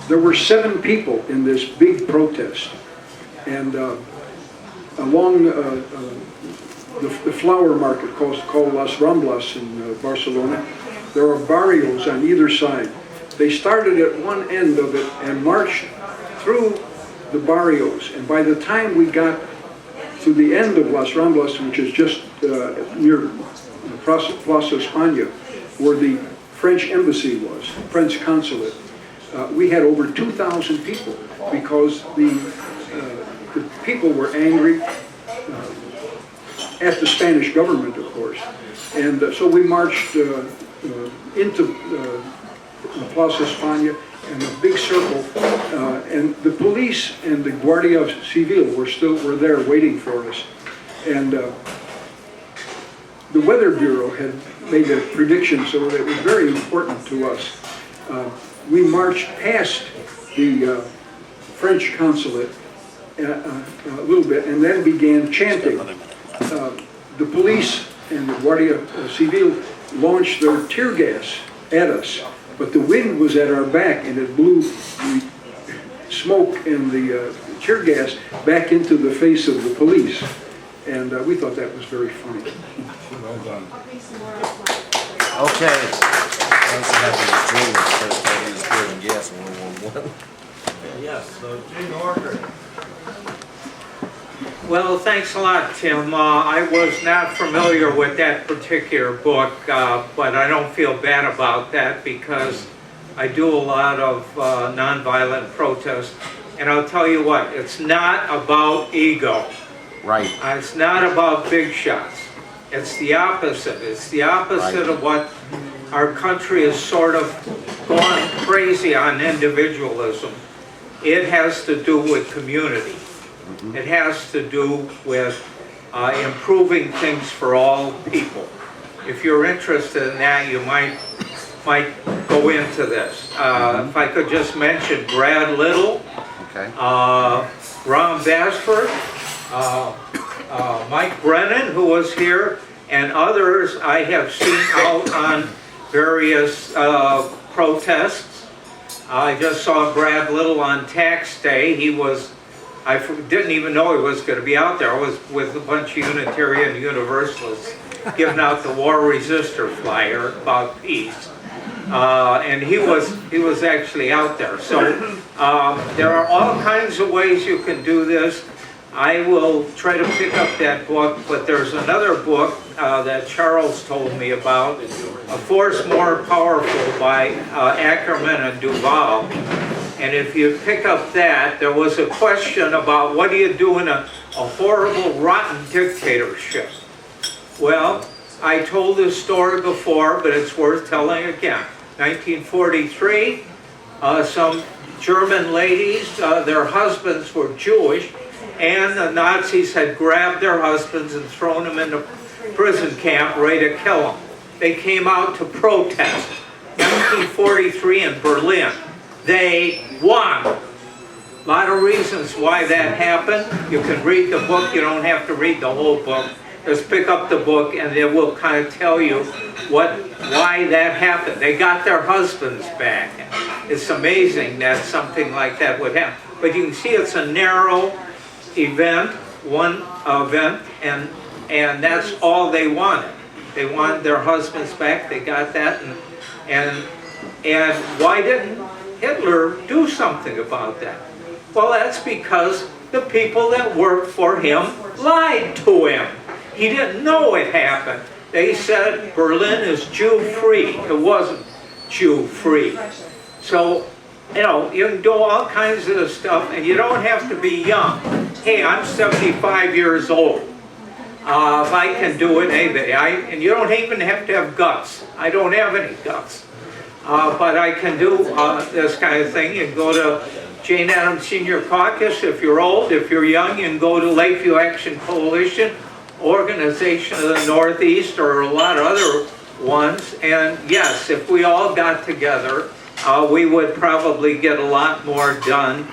There were 7 people in this big protest, and along the flower market called Las Ramblas in Barcelona, there are barrios on either side. They started at one end of it and marched through the barrios, and by the time we got to the end of Las Ramblas, which is just near Plaza España, where the French embassy was, French consulate, we had over 2,000 people because the people were angry at the Spanish government, of course. And so we marched into Plaza España in a big circle, and the police and the Guardia Civil were there waiting for us. And the Weather Bureau had made a prediction, so that it was very important to us. We marched past the French consulate a little bit, and then began chanting. The police and the Guardia Civil launched their tear gas at us, but the wind was at our back, and it blew the smoke and the tear gas back into the face of the police. And we thought that was very funny. Well done. Okay. Yes, so Gene Orker. Well, thanks a lot, Tim. I was not familiar with that particular book, but I don't feel bad about that because I do a lot of nonviolent protest. And I'll tell you what, it's not about ego. Right. It's not about big shots. It's the opposite. It's the opposite of what our country has sort of gone crazy on, individualism. It has to do with community. It has to do with improving things for all people. If you're interested in that, you might go into this. If I could just mention Brad Little, Ron Basford, Mike Brennan, who was here, and others I have seen out on various protests. I just saw Brad Little on tax day. I didn't even know he was going to be out there. I was with a bunch of Unitarian Universalists giving out the War Resistor flyer about peace. And he was actually out there. So there are all kinds of ways you can do this. I will try to pick up that book, but there's another book that Charles told me about, A Force More Powerful by Ackerman and Duval. And if you pick up that, there was a question about what do you do in a horrible, rotten dictatorship? Well, I told this story before, but it's worth telling again. 1943, some German ladies, their husbands were Jewish, and the Nazis had grabbed their husbands and thrown them in a prison camp ready to kill them. They came out to protest. 1943 in Berlin. They won. A lot of reasons why that happened. You can read the book. You don't have to read the whole book. Just pick up the book and it will kind of tell you why that happened. They got their husbands back. It's amazing that something like that would happen. But you can see it's a narrow event, one event, and that's all they wanted. They wanted their husbands back. They got that, and why didn't Hitler do something about that? Well, that's because the people that worked for him lied to him. He didn't know it happened. They said Berlin is Jew-free. It wasn't Jew-free. So, you know, you can do all kinds of stuff, and you don't have to be young. Hey, I'm 75 years old. If I can do it, anybody. And you don't even have to have guts. I don't have any guts. But I can do this kind of thing. You can go to Jane Addams Senior Caucus if you're old. If you're young, you can go to Lakeview Action Coalition, Organization of the Northeast, or a lot of other ones. And yes, if we all got together, we would probably get a lot more done.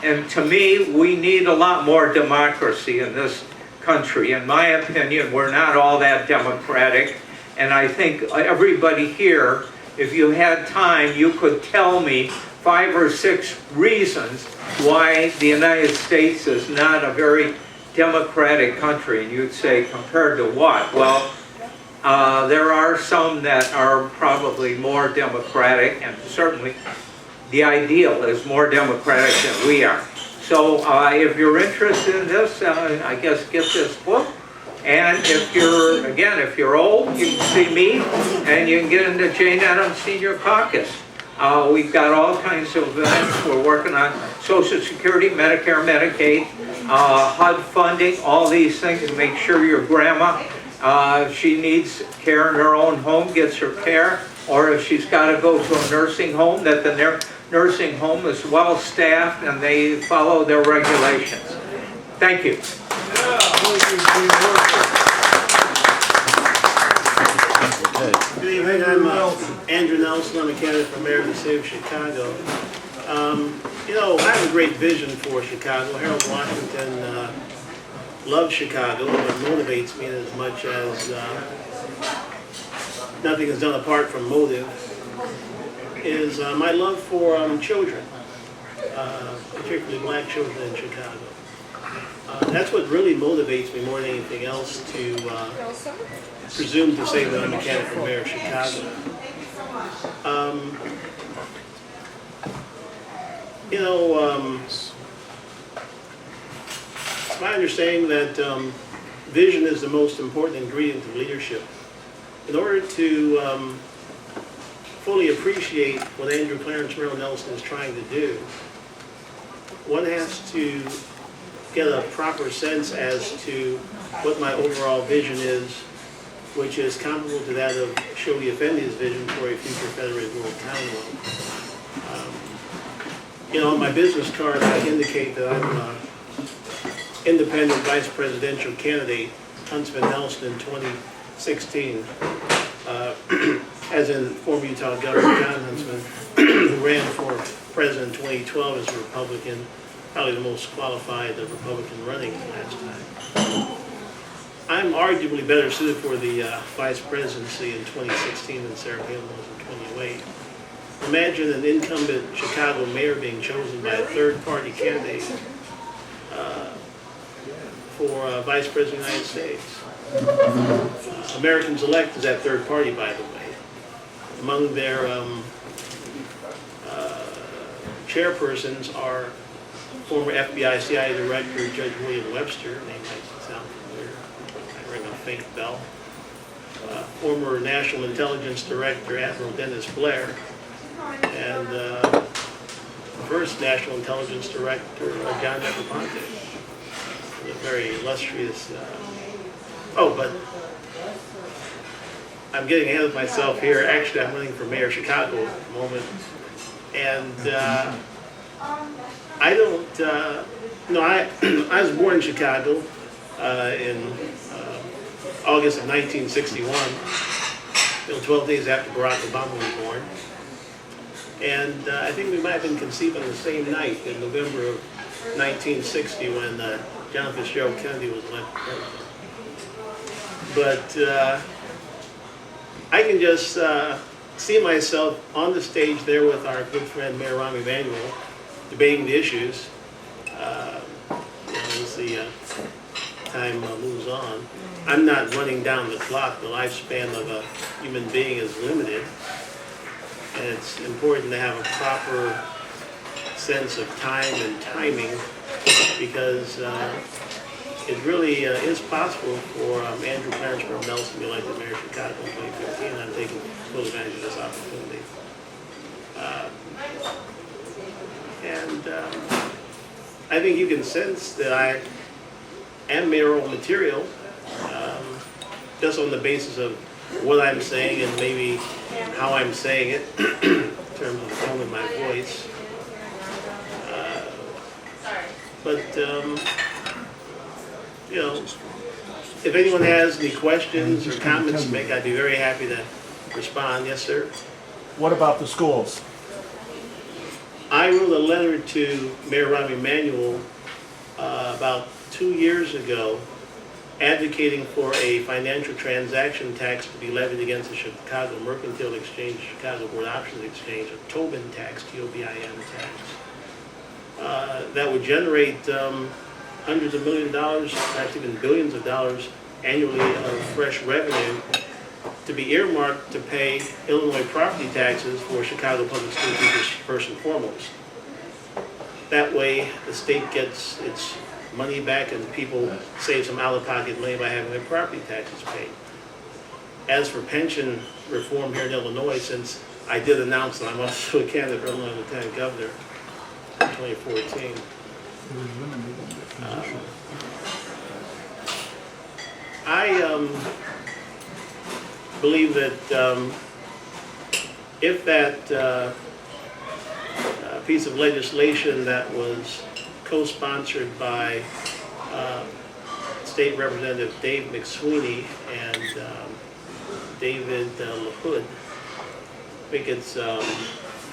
And to me, we need a lot more democracy in this country. In my opinion, we're not all that democratic. And I think everybody here, if you had time, you could tell me 5 or 6 reasons why the United States is not a very democratic country, and you'd say, compared to what? Well, there are some that are probably more democratic, and certainly the ideal is more democratic than we are. So if you're interested in this, I guess get this book. And if you're, again, if you're old, you can see me, and you can get into Jane Addams Senior Caucus. We've got all kinds of events. We're working on Social Security, Medicare, Medicaid, HUD funding, all these things to make sure your grandma, if she needs care in her own home, gets her care, or if she's got to go to a nursing home, that the nursing home is well staffed and they follow their regulations. Thank you. Good evening, I'm Andrew Nelson. I'm a candidate for mayor of the city of Chicago. You know, I have a great vision for Chicago. Harold Washington loved Chicago. What motivates me as much as nothing is done apart from motive is my love for children, particularly black children in Chicago. That's what really motivates me more than anything else to presume to say that I'm a candidate for mayor of Chicago. You know, it's my understanding that vision is the most important ingredient of leadership. In order to fully appreciate what Andrew Clarence Merrill Nelson is trying to do, one has to get a proper sense as to what my overall vision is, which is comparable to that of Shoghi Effendi's vision for a future federated world Commonwealth. You know, on my business card, I indicate that I'm an independent vice presidential candidate, Huntsman Nelson, in 2016, as in former Utah Governor John Huntsman, who ran for president in 2012 as a Republican, probably the most qualified Republican running last time. I'm arguably better suited for the vice presidency in 2016 than Sarah Palin was in 2008. Imagine an incumbent Chicago mayor being chosen by a third-party candidate for vice president of the United States. Americans Elect is that third party, by the way. Among their chairpersons are former FBI CIA Director Judge William Webster, name might sound familiar, might ring a faint bell. Former National Intelligence Director Admiral Dennis Blair, and first National Intelligence Director John Negroponte, a very illustrious. But I'm getting ahead of myself here. Actually, I'm running for mayor of Chicago at the moment, and I don't. I was born in Chicago in August of 1961. 12 days after Barack Obama was born. And I think we might have been conceived on the same night in November of 1960 when John Fitzgerald Kennedy was elected president. But I can just see myself on the stage there with our good friend Mayor Rahm Emanuel debating the issues as the time moves on. I'm not running down the clock. The lifespan of a human being is limited. And it's important to have a proper sense of time and timing because it really is possible for Andrew Clarence Merrill Nelson to be elected mayor of Chicago in 2015, and I'm taking full advantage of this opportunity. I think you can sense that I am mayoral material just on the basis of what I'm saying and maybe how I'm saying it in terms of the tone of my voice. You know, if anyone has any questions or comments to make, I'd be very happy to respond. Yes, sir? What about the schools? I wrote a letter to Mayor Rahm Emanuel about 2 years ago advocating for a financial transaction tax to be levied against the Chicago Mercantile Exchange, Chicago Board Options Exchange, a Tobin tax, T-O-B-I-N tax, that would generate hundreds of millions of dollars, perhaps even billions of dollars annually of fresh revenue to be earmarked to pay Illinois property taxes for Chicago public school teachers first and foremost. That way, the state gets its money back and people save some out-of-pocket money by having their property taxes paid. As for pension reform here in Illinois, since I did announce that I'm also a candidate for Illinois Lieutenant Governor in 2014, I believe that if that piece of legislation that was co-sponsored by State Representative Dave McSweeney and David LaHood, I think it's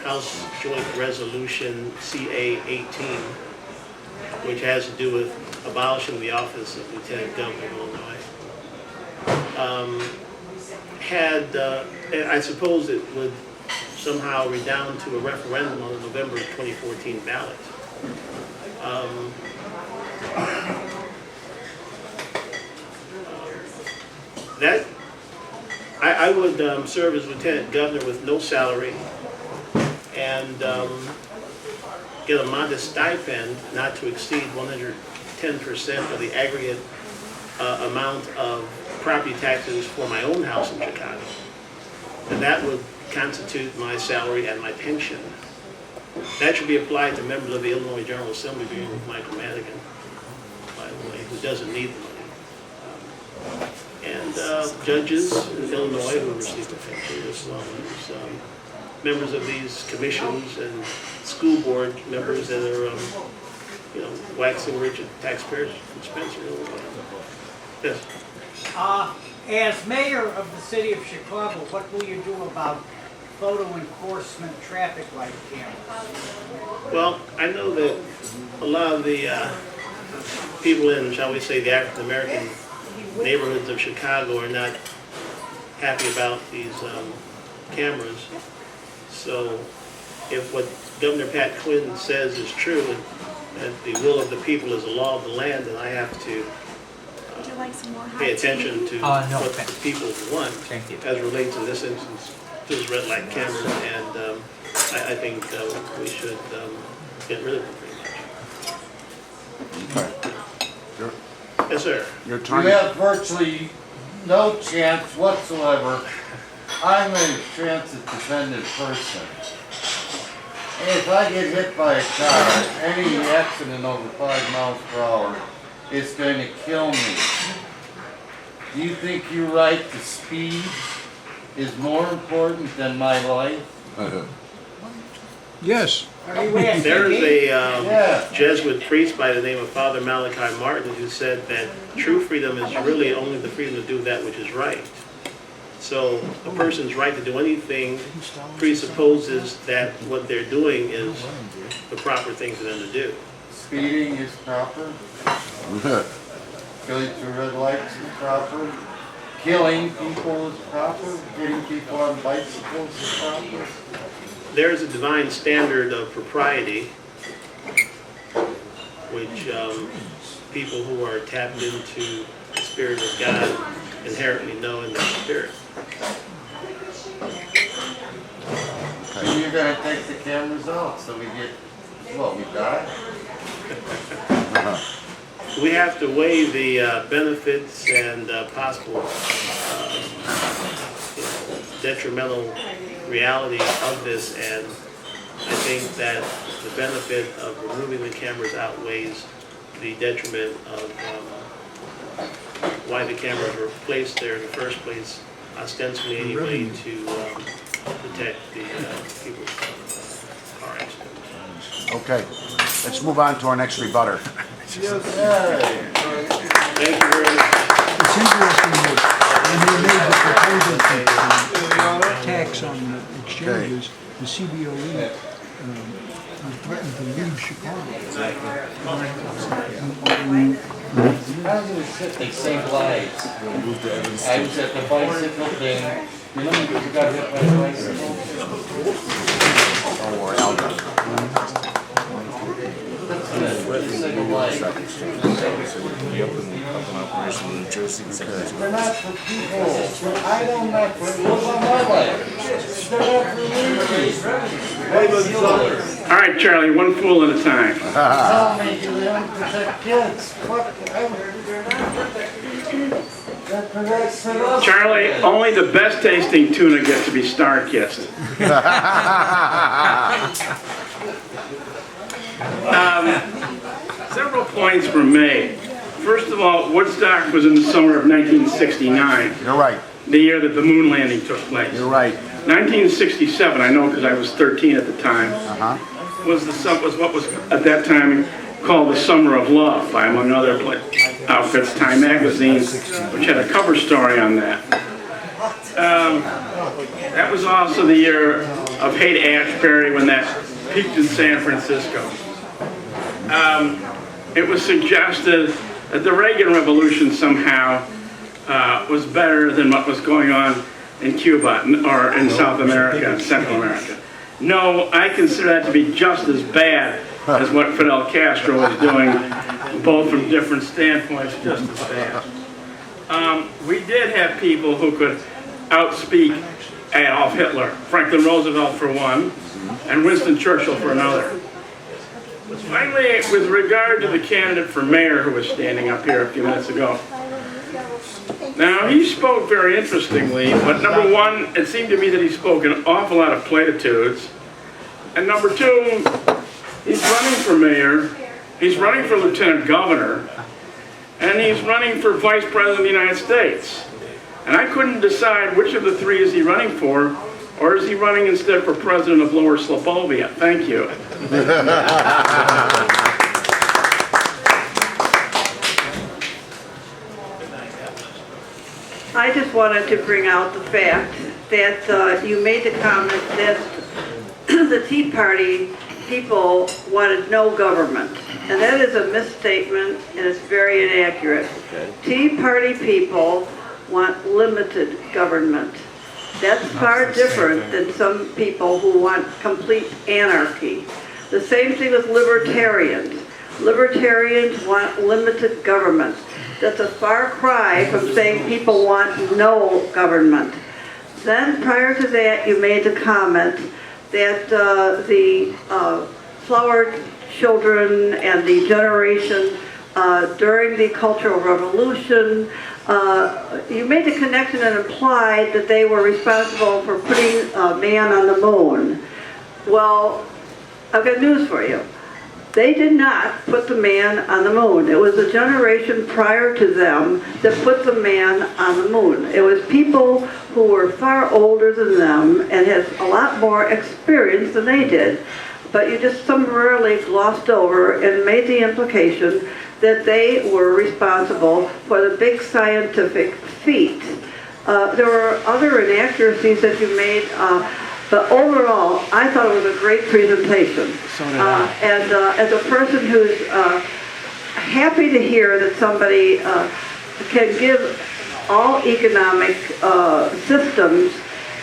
House Joint Resolution CA-18, which has to do with abolishing the office of Lieutenant Governor of Illinois, I suppose it would somehow redound to a referendum on the November 2014 ballot. That I would serve as Lieutenant Governor with no salary and get a modest stipend not to exceed 110% of the aggregate amount of property taxes for my own house in Chicago. And that would constitute my salary and my pension. That should be applied to members of the Illinois General Assembly, beginning with Michael Madigan, by the way, who doesn't need the money. And judges in Illinois who receive a pension, as well as members of these commissions and school board members that are, waxing rich at taxpayers' expense in Illinois. Yes. As mayor of the city of Chicago, what will you do about photo enforcement traffic light cameras? Well, I know that a lot of the people in, shall we say, the African American neighborhoods of Chicago are not happy about these cameras. So if what Governor Pat Quinn says is true, that the will of the people is the law of the land, then I have to pay attention to what the people want as relates in this instance to this red light cameras, and I think we should get rid of them pretty much. Yes, sir. You have virtually no chance whatsoever. I'm a transit-dependent person. And if I get hit by a car, any accident over 5 miles per hour, it's going to kill me. Do you think your right to speed is more important than my life? Yes. There is a Jesuit priest by the name of Father Malachi Martin who said that true freedom is really only the freedom to do that which is right. So a person's right to do anything presupposes that what they're doing is the proper thing for them to do. Speeding is proper. Going through red lights is proper. Killing people is proper. Hitting people on bicycles is proper. There is a divine standard of propriety, which people who are tapped into the Spirit of God inherently know in their spirit. So you're going to take the cameras out so we get, we die? We have to weigh the benefits and possible detrimental reality of this, and I think that the benefit of removing the cameras outweighs the detriment of why the cameras were placed there in the first place, ostensibly anyway, to protect the people's car accidents. Okay, let's move on to our next rebutter. Thank you very much. It's interesting that when they made the proposal to tax on the exchanges, the CBOE threatened to leave Chicago. They save lives. I was at the bicycle thing. You know, you got hit by a bicycle? Or Alga. That's good. single life. They're not for people. I don't like to live on my life. They're not for me. All right, Charlie, one fool at a time. Tell me you don't protect kids. Charlie, only the best tasting tuna gets to be star-kissed. Several points were made. First of all, Woodstock was in the summer of 1969. You're right. The year that the moon landing took place. You're right. 1967, I know because I was 13 at the time, was what was at that time called the Summer of Love by, among other outfits, Time Magazine, which had a cover story on that. That was also the year of Haight-Ashbury when that peaked in San Francisco. It was suggested that the Reagan Revolution somehow was better than what was going on in Cuba or in South America and Central America. No, I consider that to be just as bad as what Fidel Castro was doing, both from different standpoints, just as bad. We did have people who could outspeak Adolf Hitler, Franklin Roosevelt for one, and Winston Churchill for another. Finally, with regard to the candidate for mayor who was standing up here a few minutes ago, now he spoke very interestingly, but number one, it seemed to me that he spoke an awful lot of platitudes, and number two, he's running for mayor, he's running for lieutenant governor, and he's running for vice president of the United States. And I couldn't decide which of the three is he running for, or is he running instead for president of Lower Slobovia? Thank you. I just wanted to bring out the fact that you made the comment that the Tea Party people wanted no government. And that is a misstatement, and it's very inaccurate. Tea Party people want limited government. That's far different than some people who want complete anarchy. The same thing with libertarians. Libertarians want limited government. That's a far cry from saying people want no government. Then prior to that, you made the comment that the flower children and the generation during the Cultural Revolution, you made the connection and implied that they were responsible for putting man on the moon. Well, I've got news for you. They did not put the man on the moon. It was the generation prior to them that put the man on the moon. It was people who were far older than them and had a lot more experience than they did. But you just summarily glossed over and made the implication that they were responsible for the big scientific feat. There were other inaccuracies that you made, but overall, I thought it was a great presentation. So did I. And as a person who's happy to hear that somebody can give all economic systems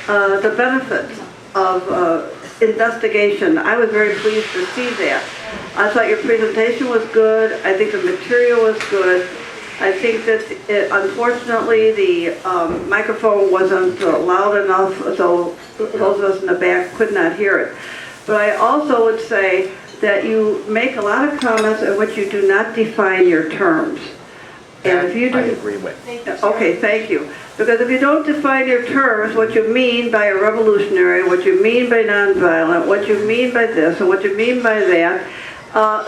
the benefits of investigation, I was very pleased to see that. I thought your presentation was good. I think the material was good. I think that unfortunately the microphone wasn't loud enough, so those of us in the back could not hear it. But I also would say that you make a lot of comments in which you do not define your terms. And if you do, I agree with. Okay, thank you. Because if you don't define your terms, what you mean by a revolutionary, what you mean by nonviolent, what you mean by this, and what you mean by that,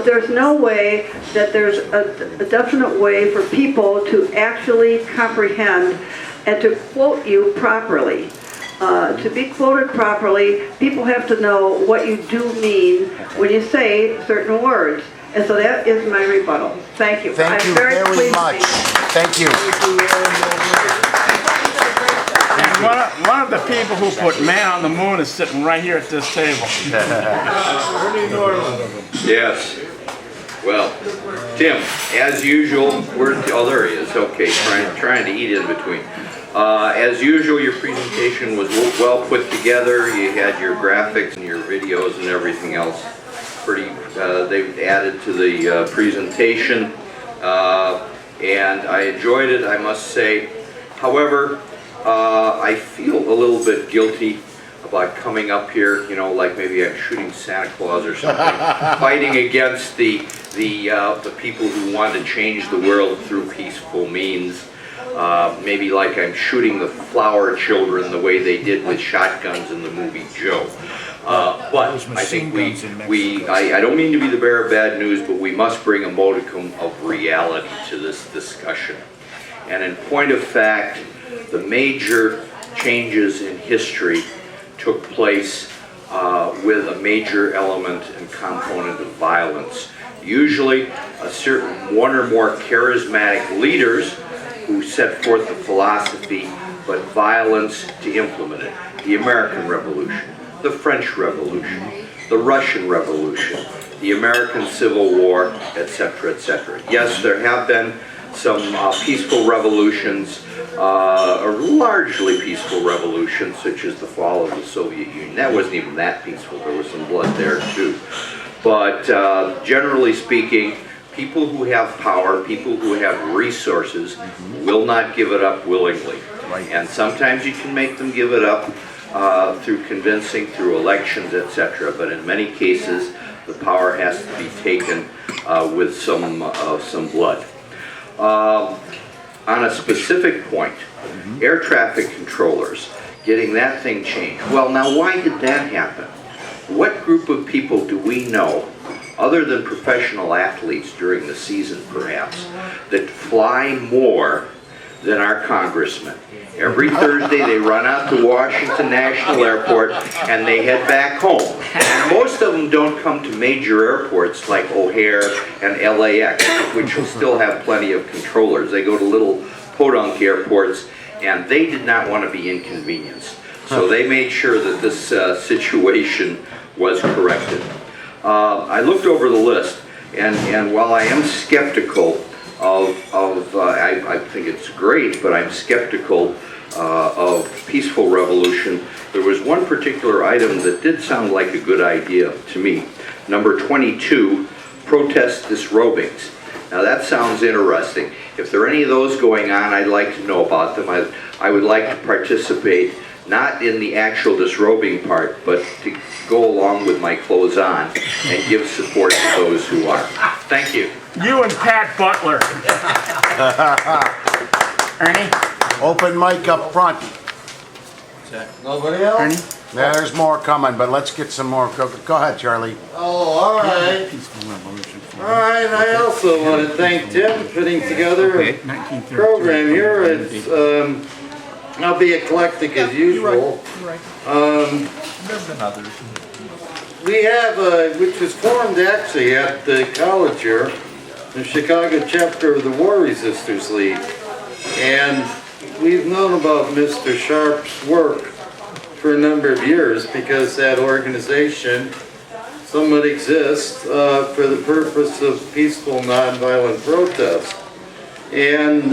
there's no way that there's a definite way for people to actually comprehend and to quote you properly. To be quoted properly, people have to know what you do mean when you say certain words. And so that is my rebuttal. Thank you. Thank you very much. Thank you. And one of the people who put man on the moon is sitting right here at this table. Yes. Well, Tim, as usual, there he is. Okay, trying to eat in between. As usual, your presentation was well put together. You had your graphics and your videos and everything else. they've added to the presentation, and I enjoyed it, I must say. However, I feel a little bit guilty about coming up here, you know, like maybe I'm shooting Santa Claus or something, fighting against the people who want to change the world through peaceful means. Maybe like I'm shooting the flower children the way they did with shotguns in the movie Joe. But I think I don't mean to be the bearer of bad news, but we must bring a modicum of reality to this discussion. And in point of fact, the major changes in history took place with a major element and component of violence. Usually a certain one or more charismatic leaders who set forth the philosophy, but violence to implement it. The American Revolution, the French Revolution, the Russian Revolution, the American Civil War, etc., etc. Yes, there have been some peaceful revolutions, or largely peaceful revolutions, such as the fall of the Soviet Union. That wasn't even that peaceful. There was some blood there too. But generally speaking, people who have power, people who have resources, will not give it up willingly. And sometimes you can make them give it up through convincing, through elections, etc. But in many cases, the power has to be taken with some blood. On a specific point, air traffic controllers, getting that thing changed. Well, now why did that happen? What group of people do we know, other than professional athletes during the season perhaps, that fly more than our congressmen? Every Thursday they run out to Washington National Airport and they head back home. And most of them don't come to major airports like O'Hare and LAX, which will still have plenty of controllers. They go to little podunk airports, and they did not want to be inconvenienced. So they made sure that this situation was corrected. I looked over the list, and while I am skeptical I think it's great, but I'm skeptical of peaceful revolution, there was one particular item that did sound like a good idea to me. Number 22, protest disrobings. Now that sounds interesting. If there are any of those going on, I'd like to know about them. I would like to participate, not in the actual disrobing part, but to go along with my clothes on and give support to those who are. Thank you. You and Pat Butler. Ernie? Open mic up front. Nobody else? Ernie? There's more coming, but let's get some more. Go ahead, Charlie. Oh, all right. All right, I also want to thank Tim for putting together a program here. It's, I'll be eclectic as usual. We have, which was formed actually at the college here, the Chicago chapter of the War Resisters League. And we've known about Mr. Sharp's work for a number of years because that organization somewhat exists for the purpose of peaceful nonviolent protest. And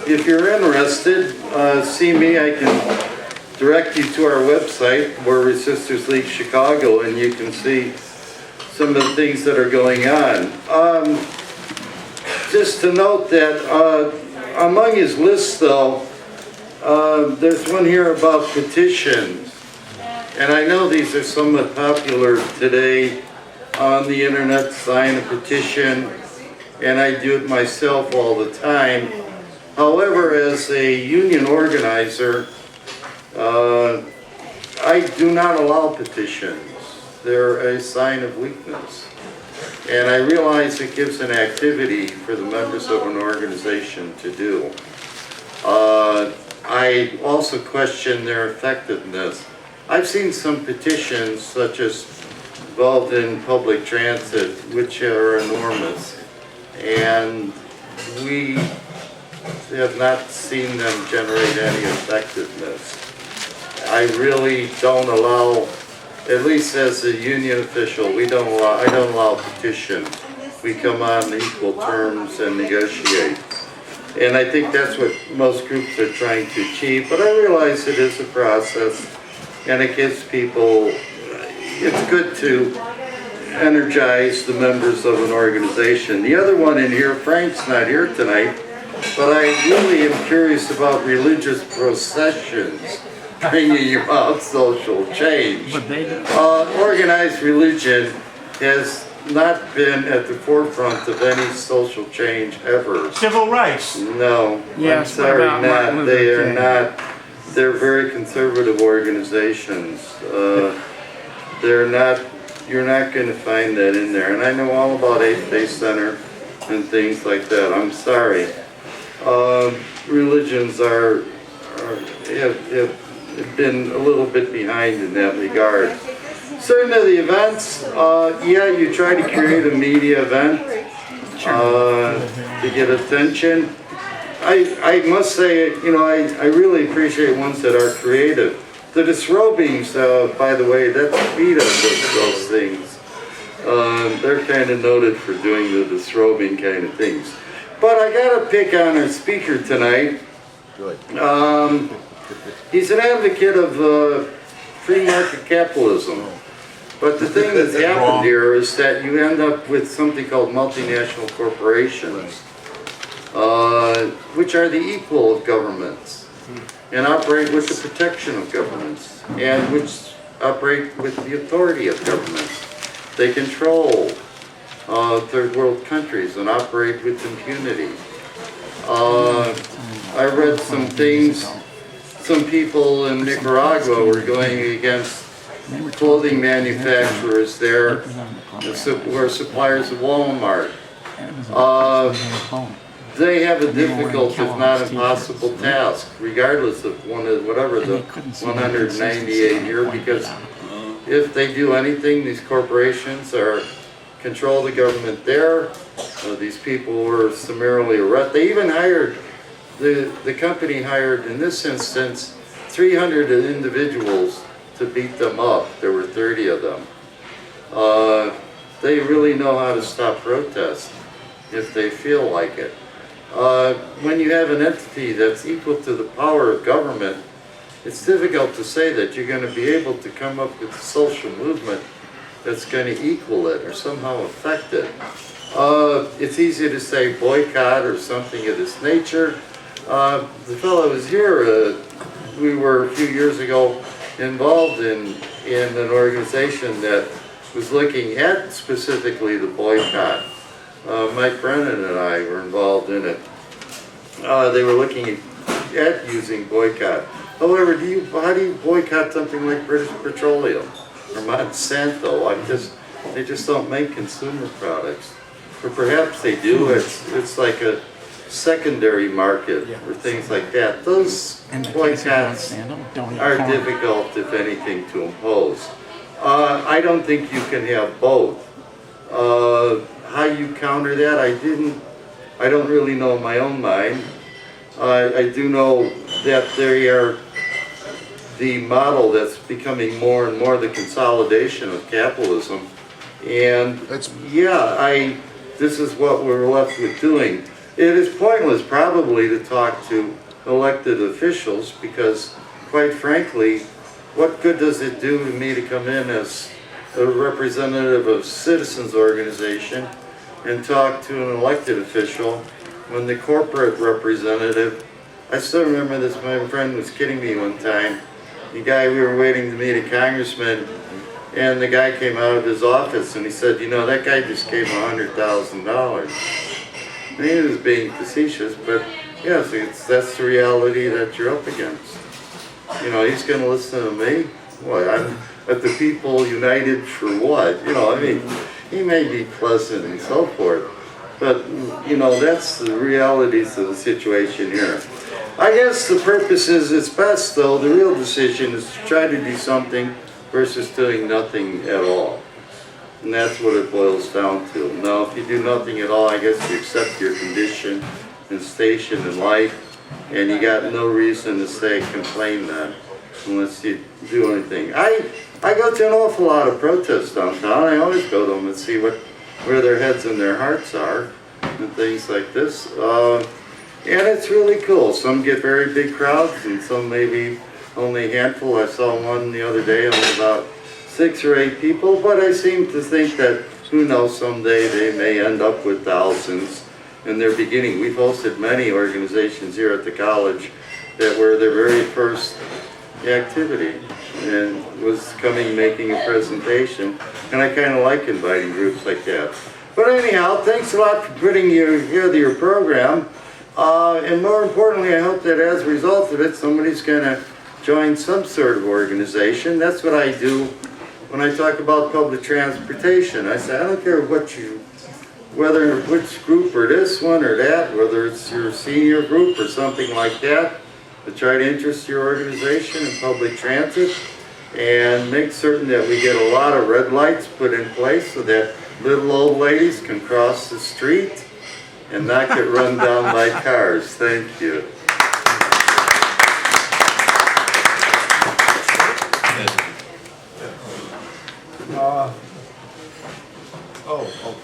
if you're interested, see me. I can direct you to our website, War Resisters League Chicago, and you can see some of the things that are going on. Just to note that among his list, though, there's one here about petitions. And I know these are somewhat popular today on the internet, sign a petition, and I do it myself all the time. However, as a union organizer, I do not allow petitions. They're a sign of weakness. And I realize it gives an activity for the members of an organization to do. I also question their effectiveness. I've seen some petitions, such as involved in public transit, which are enormous, and we have not seen them generate any effectiveness. I really don't allow, at least as a union official, I don't allow petitions. We come on equal terms and negotiate. And I think that's what most groups are trying to achieve, but I realize it is a process, and it gives people, it's good to energize the members of an organization. The other one in here, Frank's not here tonight, but I really am curious about religious processions bringing about social change. Organized religion has not been at the forefront of any social change ever. Civil rights. No, Yes, I'm sorry, what about Martin not. Luther They are King? not. They're very conservative organizations. They're not. You're not going to find that in there. And I know all about 8th Day Center and things like that. I'm sorry. Religions have been a little bit behind in that regard. Certain of the events, yeah, you try to create a media event to get attention. I must say, you know, I really appreciate ones that are creative. The disrobings, by the way, that's PETA does those things. They're kind of noted for doing the disrobing kind of things. But I got to pick on our speaker tonight. Good. He's an advocate of free market capitalism. But the thing that's happened here is that you end up with something called multinational corporations, which are the equal of governments and operate with the protection of governments and which operate with the authority of governments. They control third world countries and operate with impunity. I read some things, some people in Nicaragua were going against clothing manufacturers there, who are suppliers of Walmart. They have a difficult, if not impossible, task, regardless of whatever the 198 here, because if they do anything, these corporations control the government there. These people were summarily arrested. They even hired, the company hired, in this instance, 300 individuals to beat them up. There were 30 of them. They really know how to stop protests if they feel like it. When you have an entity that's equal to the power of government, it's difficult to say that you're going to be able to come up with a social movement that's going to equal it or somehow affect it. It's easy to say boycott or something of this nature. The fellow was here, we were a few years ago involved in an organization that was looking at specifically the boycott. Mike Brennan and I were involved in it. They were looking at using boycott. However, how do you boycott something like British Petroleum or Monsanto? They just don't make consumer products. Or perhaps they do. It's like a secondary market or things like that. Those boycotts are difficult, if anything, to impose. I don't think you can have both. How you counter that, I don't really know in my own mind. I do know that they are the model that's becoming more and more the consolidation of capitalism. And yeah, this is what we're left with doing. It is pointless probably to talk to elected officials because, quite frankly, what good does it do to me to come in as a representative of citizens organization and talk to an elected official when the corporate representative, I still remember this, my friend was kidding me one time. The guy, we were waiting to meet a congressman, and the guy came out of his office and he said, you know, that guy just gave him $100,000. And he was being facetious, but yes, that's the reality that you're up against. You know, he's going to listen to me? What, I'm at the people united for what? You know, I mean, he may be pleasant and so forth, but, you know, that's the realities of the situation here. I guess the purpose is, it's best though, the real decision is to try to do something versus doing nothing at all. And that's what it boils down to. Now, if you do nothing at all, I guess you accept your condition and station in life, and you got no reason to say complain then, unless you do anything. I go to an awful lot of protests downtown. I always go to them and see where their heads and their hearts are, and things like this. And it's really cool. Some get very big crowds, and some maybe only a handful. I saw one the other day, only about 6 or 8 people, but I seem to think that, who knows, someday they may end up with thousands in their beginning. We've hosted many organizations here at the college that were their very first activity and was coming making a presentation, and I kind of like inviting groups like that. But anyhow, thanks a lot for putting together your program, and more importantly, I hope that as a result of it, somebody's going to join some sort of organization. That's what I do when I talk about public transportation. I say, I don't care which group or this one or that, whether it's your senior group or something like that, to try to interest your organization in public transit and make certain that we get a lot of red lights put in place so that little old ladies can cross the street and not get run down by cars. Thank you.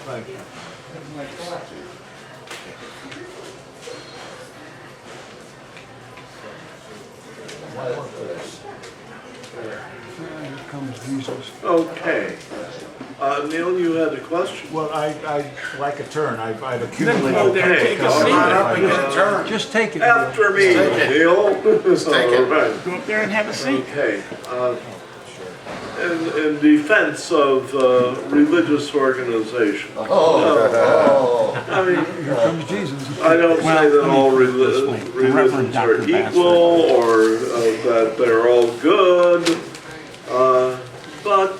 Thank you. Here comes Jesus. Okay. Neil, you had a question? Well, I like a turn. I've accumulated. Okay, Come on up and get a turn. Just take it. After me, Neil. Just take it. All right. Go up there and have a seat. Okay. In defense of religious organization. I mean, Here comes Jesus. I don't say that all religions are equal or that they're all good, but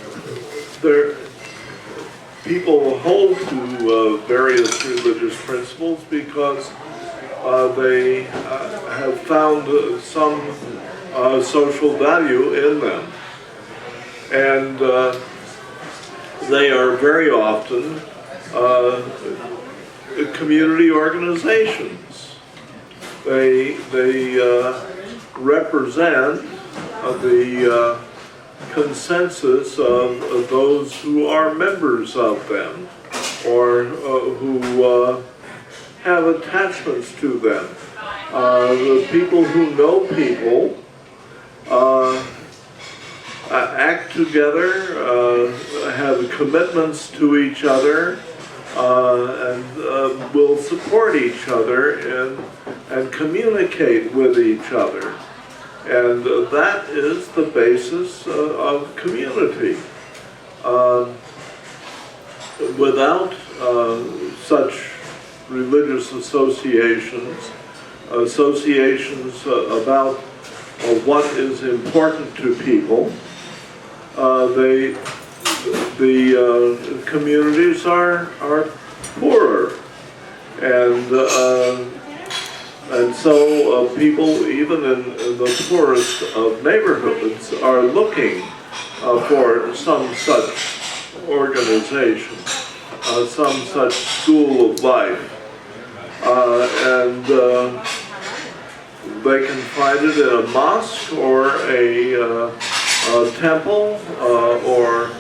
people hold to various religious principles because they have found some social value in them. And they are very often community organizations. They represent the consensus of those who are members of them or who have attachments to them. The people who know people act together, have commitments to each other, and will support each other and communicate with each other. And that is the basis of community. Without such religious associations about what is important to people, the communities are poorer, and so people, even in the poorest of neighborhoods, are looking for some such organization, some such school of life, and they can find it in a mosque or a temple or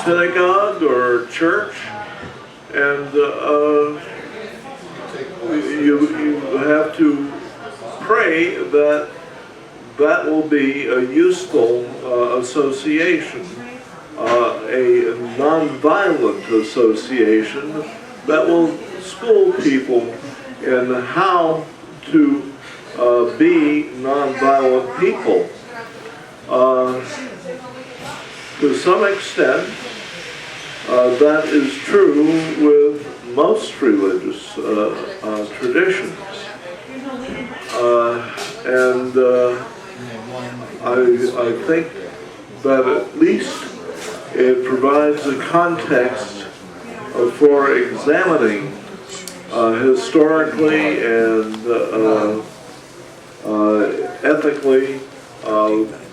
synagogue or church, and you have to pray that that will be a useful association, a nonviolent association that will school people in how to be nonviolent people. To some extent, that is true with most religious traditions. And I think that at least it provides a context for examining historically and ethically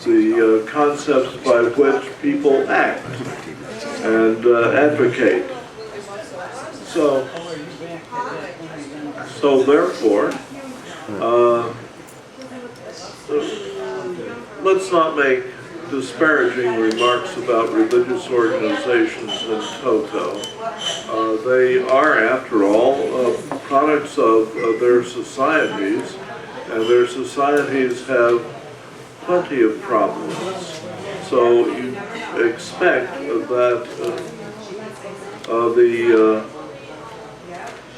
the concepts by which people act and advocate. So therefore, let's not make disparaging remarks about religious organizations in toto. They are, after all, products of their societies, and their societies have plenty of problems. So you expect that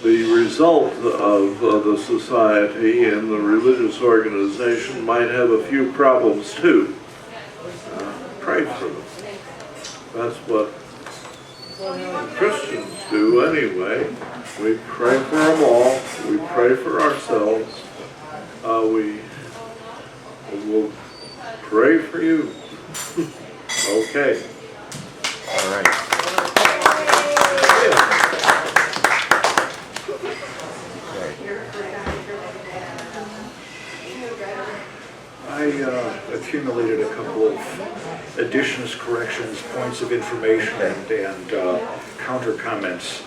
the result of the society and the religious organization might have a few problems too. Pray for them. That's what Christians do anyway. We pray for them all. We pray for ourselves. We will pray for you. Okay. All right. I accumulated a couple of additions, corrections, points of information, and counter comments.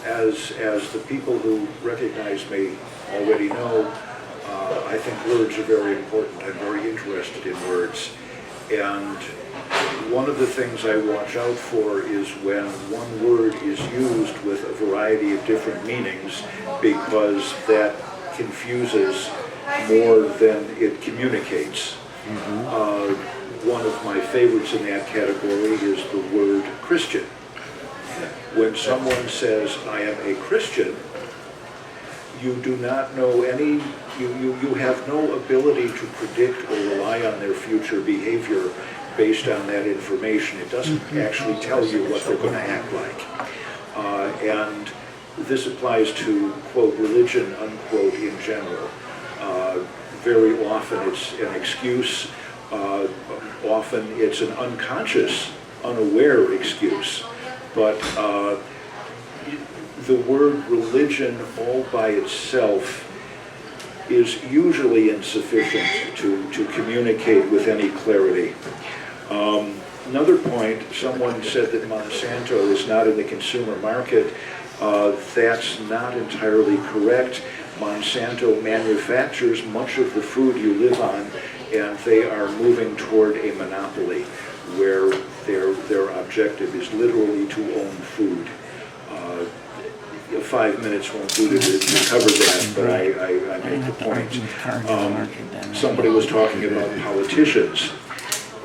As the people who recognize me already know, I think words are very important. I'm very interested in words. And one of the things I watch out for is when one word is used with a variety of different meanings, because that confuses more than it communicates. One of my favorites in that category is the word Christian. When someone says, I am a Christian, you do not know any, you have no ability to predict or rely on their future behavior based on that information. It doesn't actually tell you what they're going to act like. And this applies to, quote, religion, unquote, in general. Very often it's an excuse. Often it's an unconscious, unaware excuse. But the word religion all by itself is usually insufficient to communicate with any clarity. Another point, someone said that Monsanto is not in the consumer market. That's not entirely correct. Monsanto manufactures much of the food you live on, and they are moving toward a monopoly where their objective is literally to own food. 5 minutes won't do to cover that, but I make the point. Somebody was talking about politicians,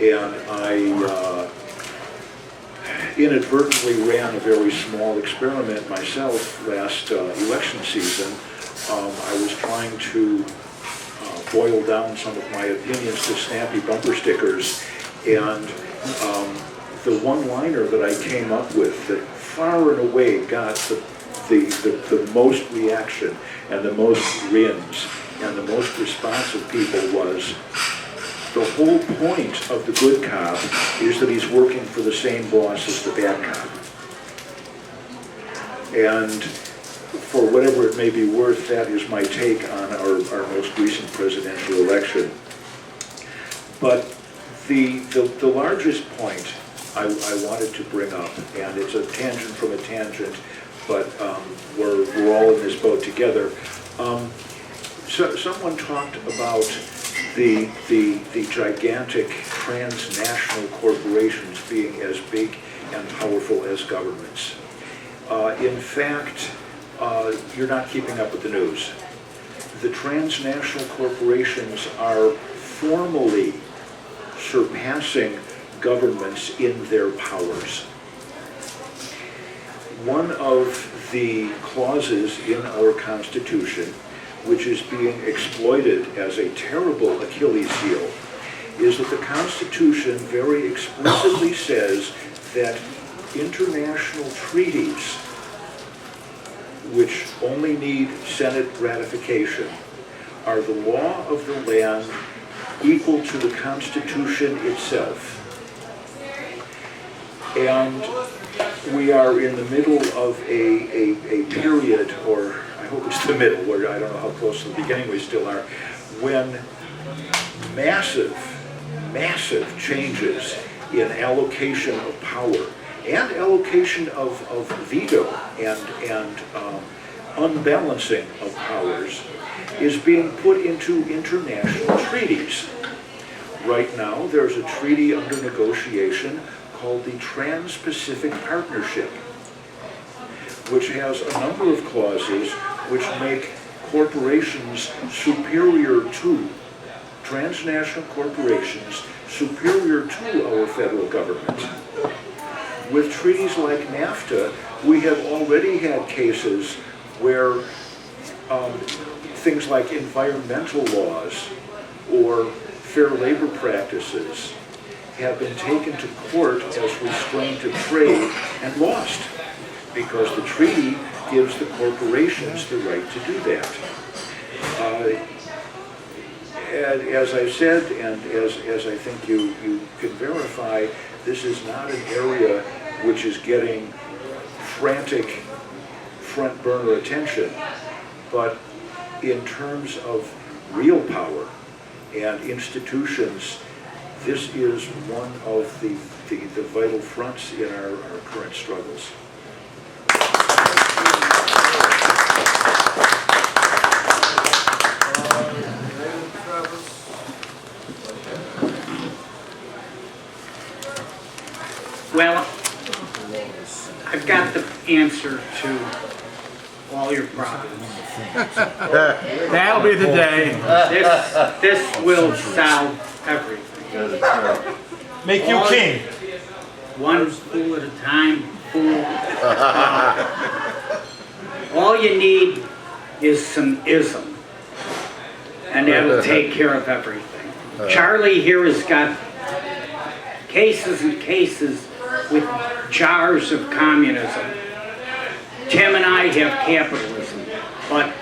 and I inadvertently ran a very small experiment myself last election season. I was trying to boil down some of my opinions to snappy bumper stickers, and the one-liner that I came up with that far and away got the most reaction and the most grins and the most responsive people was, the whole point of the good cop is that he's working for the same boss as the bad cop. And for whatever it may be worth, that is my take on our most recent presidential election. But the largest point I wanted to bring up, and it's a tangent from a tangent, but we're all in this boat together. So someone talked about the gigantic transnational corporations being as big and powerful as governments. In fact, you're not keeping up with the news. The transnational corporations are formally surpassing governments in their powers. One of the clauses in our Constitution, which is being exploited as a terrible Achilles heel, is that the Constitution very explicitly says that international treaties, which only need Senate ratification, are the law of the land equal to the Constitution itself. And we are in the middle of a period, or I hope it's the middle, where I don't know how close to the beginning we still are, when massive changes in allocation of power and allocation of veto and unbalancing of powers is being put into international treaties. Right now, there's a treaty under negotiation called the Trans-Pacific Partnership, which has a number of clauses which make corporations superior to transnational corporations superior to our federal government. With treaties like NAFTA, we have already had cases where things like environmental laws or fair labor practices have been taken to court as restraint of trade and lost, because the treaty gives the corporations the right to do that. And as I said, and as I think you can verify, this is not an area which is getting frantic front burner attention, but in terms of real power and institutions, this is one of the vital fronts in our current struggles. Well, I've got the answer to all your problems. That'll be the day. This will solve everything. Make you king. One fool at a time, fool. All you need is some ism, and that'll take care of everything. Charlie here has got cases and cases with jars of communism. Tim and I have capitalism, but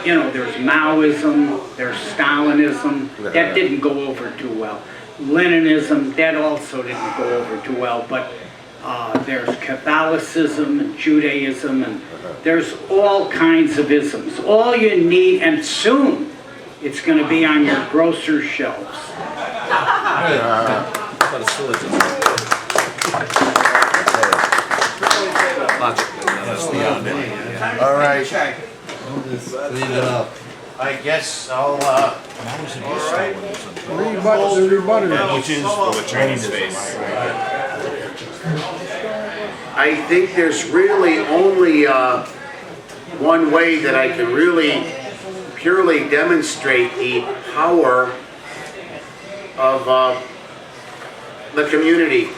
you know, there's Maoism, there's Stalinism, that didn't go over too well. Leninism, that also didn't go over too well, but there's Catholicism and Judaism, and there's all kinds of isms. All you need, and soon it's going to be on your grocer's shelves. All right. Clean it up. I guess I'll, Which is the training space. I think there's really only one way that I can really purely demonstrate the power of the community.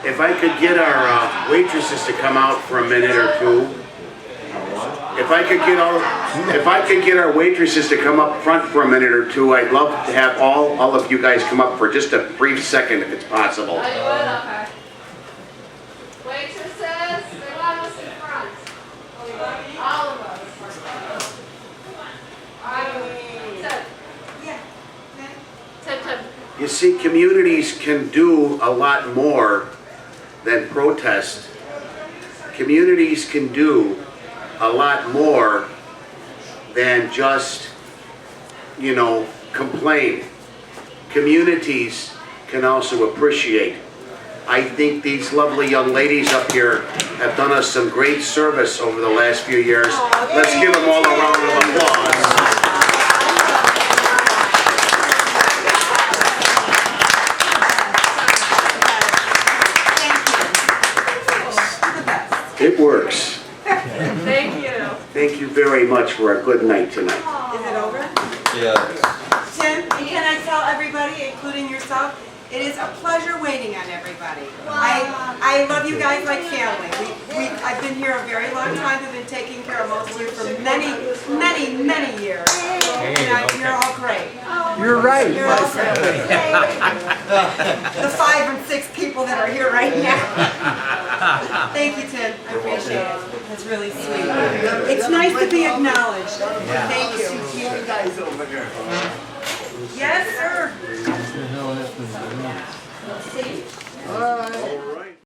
If I could get our waitresses to come out for a minute or two. If I could get our waitresses to come up front for a minute or two, I'd love to have all of you guys come up for just a brief second, if it's possible. Okay. Waitresses, they want us in front. All of us. Tip. You see, communities can do a lot more than protest. Communities can do a lot more than just, you know, complain. Communities can also appreciate. I think these lovely young ladies up here have done us some great service over the last few years. Let's give them all a round of applause. It works. Thank you. Thank you very much for a good night tonight. Is it over? Yeah. Tim, and can I tell everybody, including yourself, it is a pleasure waiting on everybody. I love you guys like family. I've been here a very long time. I've been taking care of most of you for many years. And you're all great. You're right. You're all great. The 5 and 6 people that are here right now. Thank you, Tim. I appreciate it. That's really sweet. It's nice to be acknowledged. Thank you. You guys over there. Yes, sir. All right.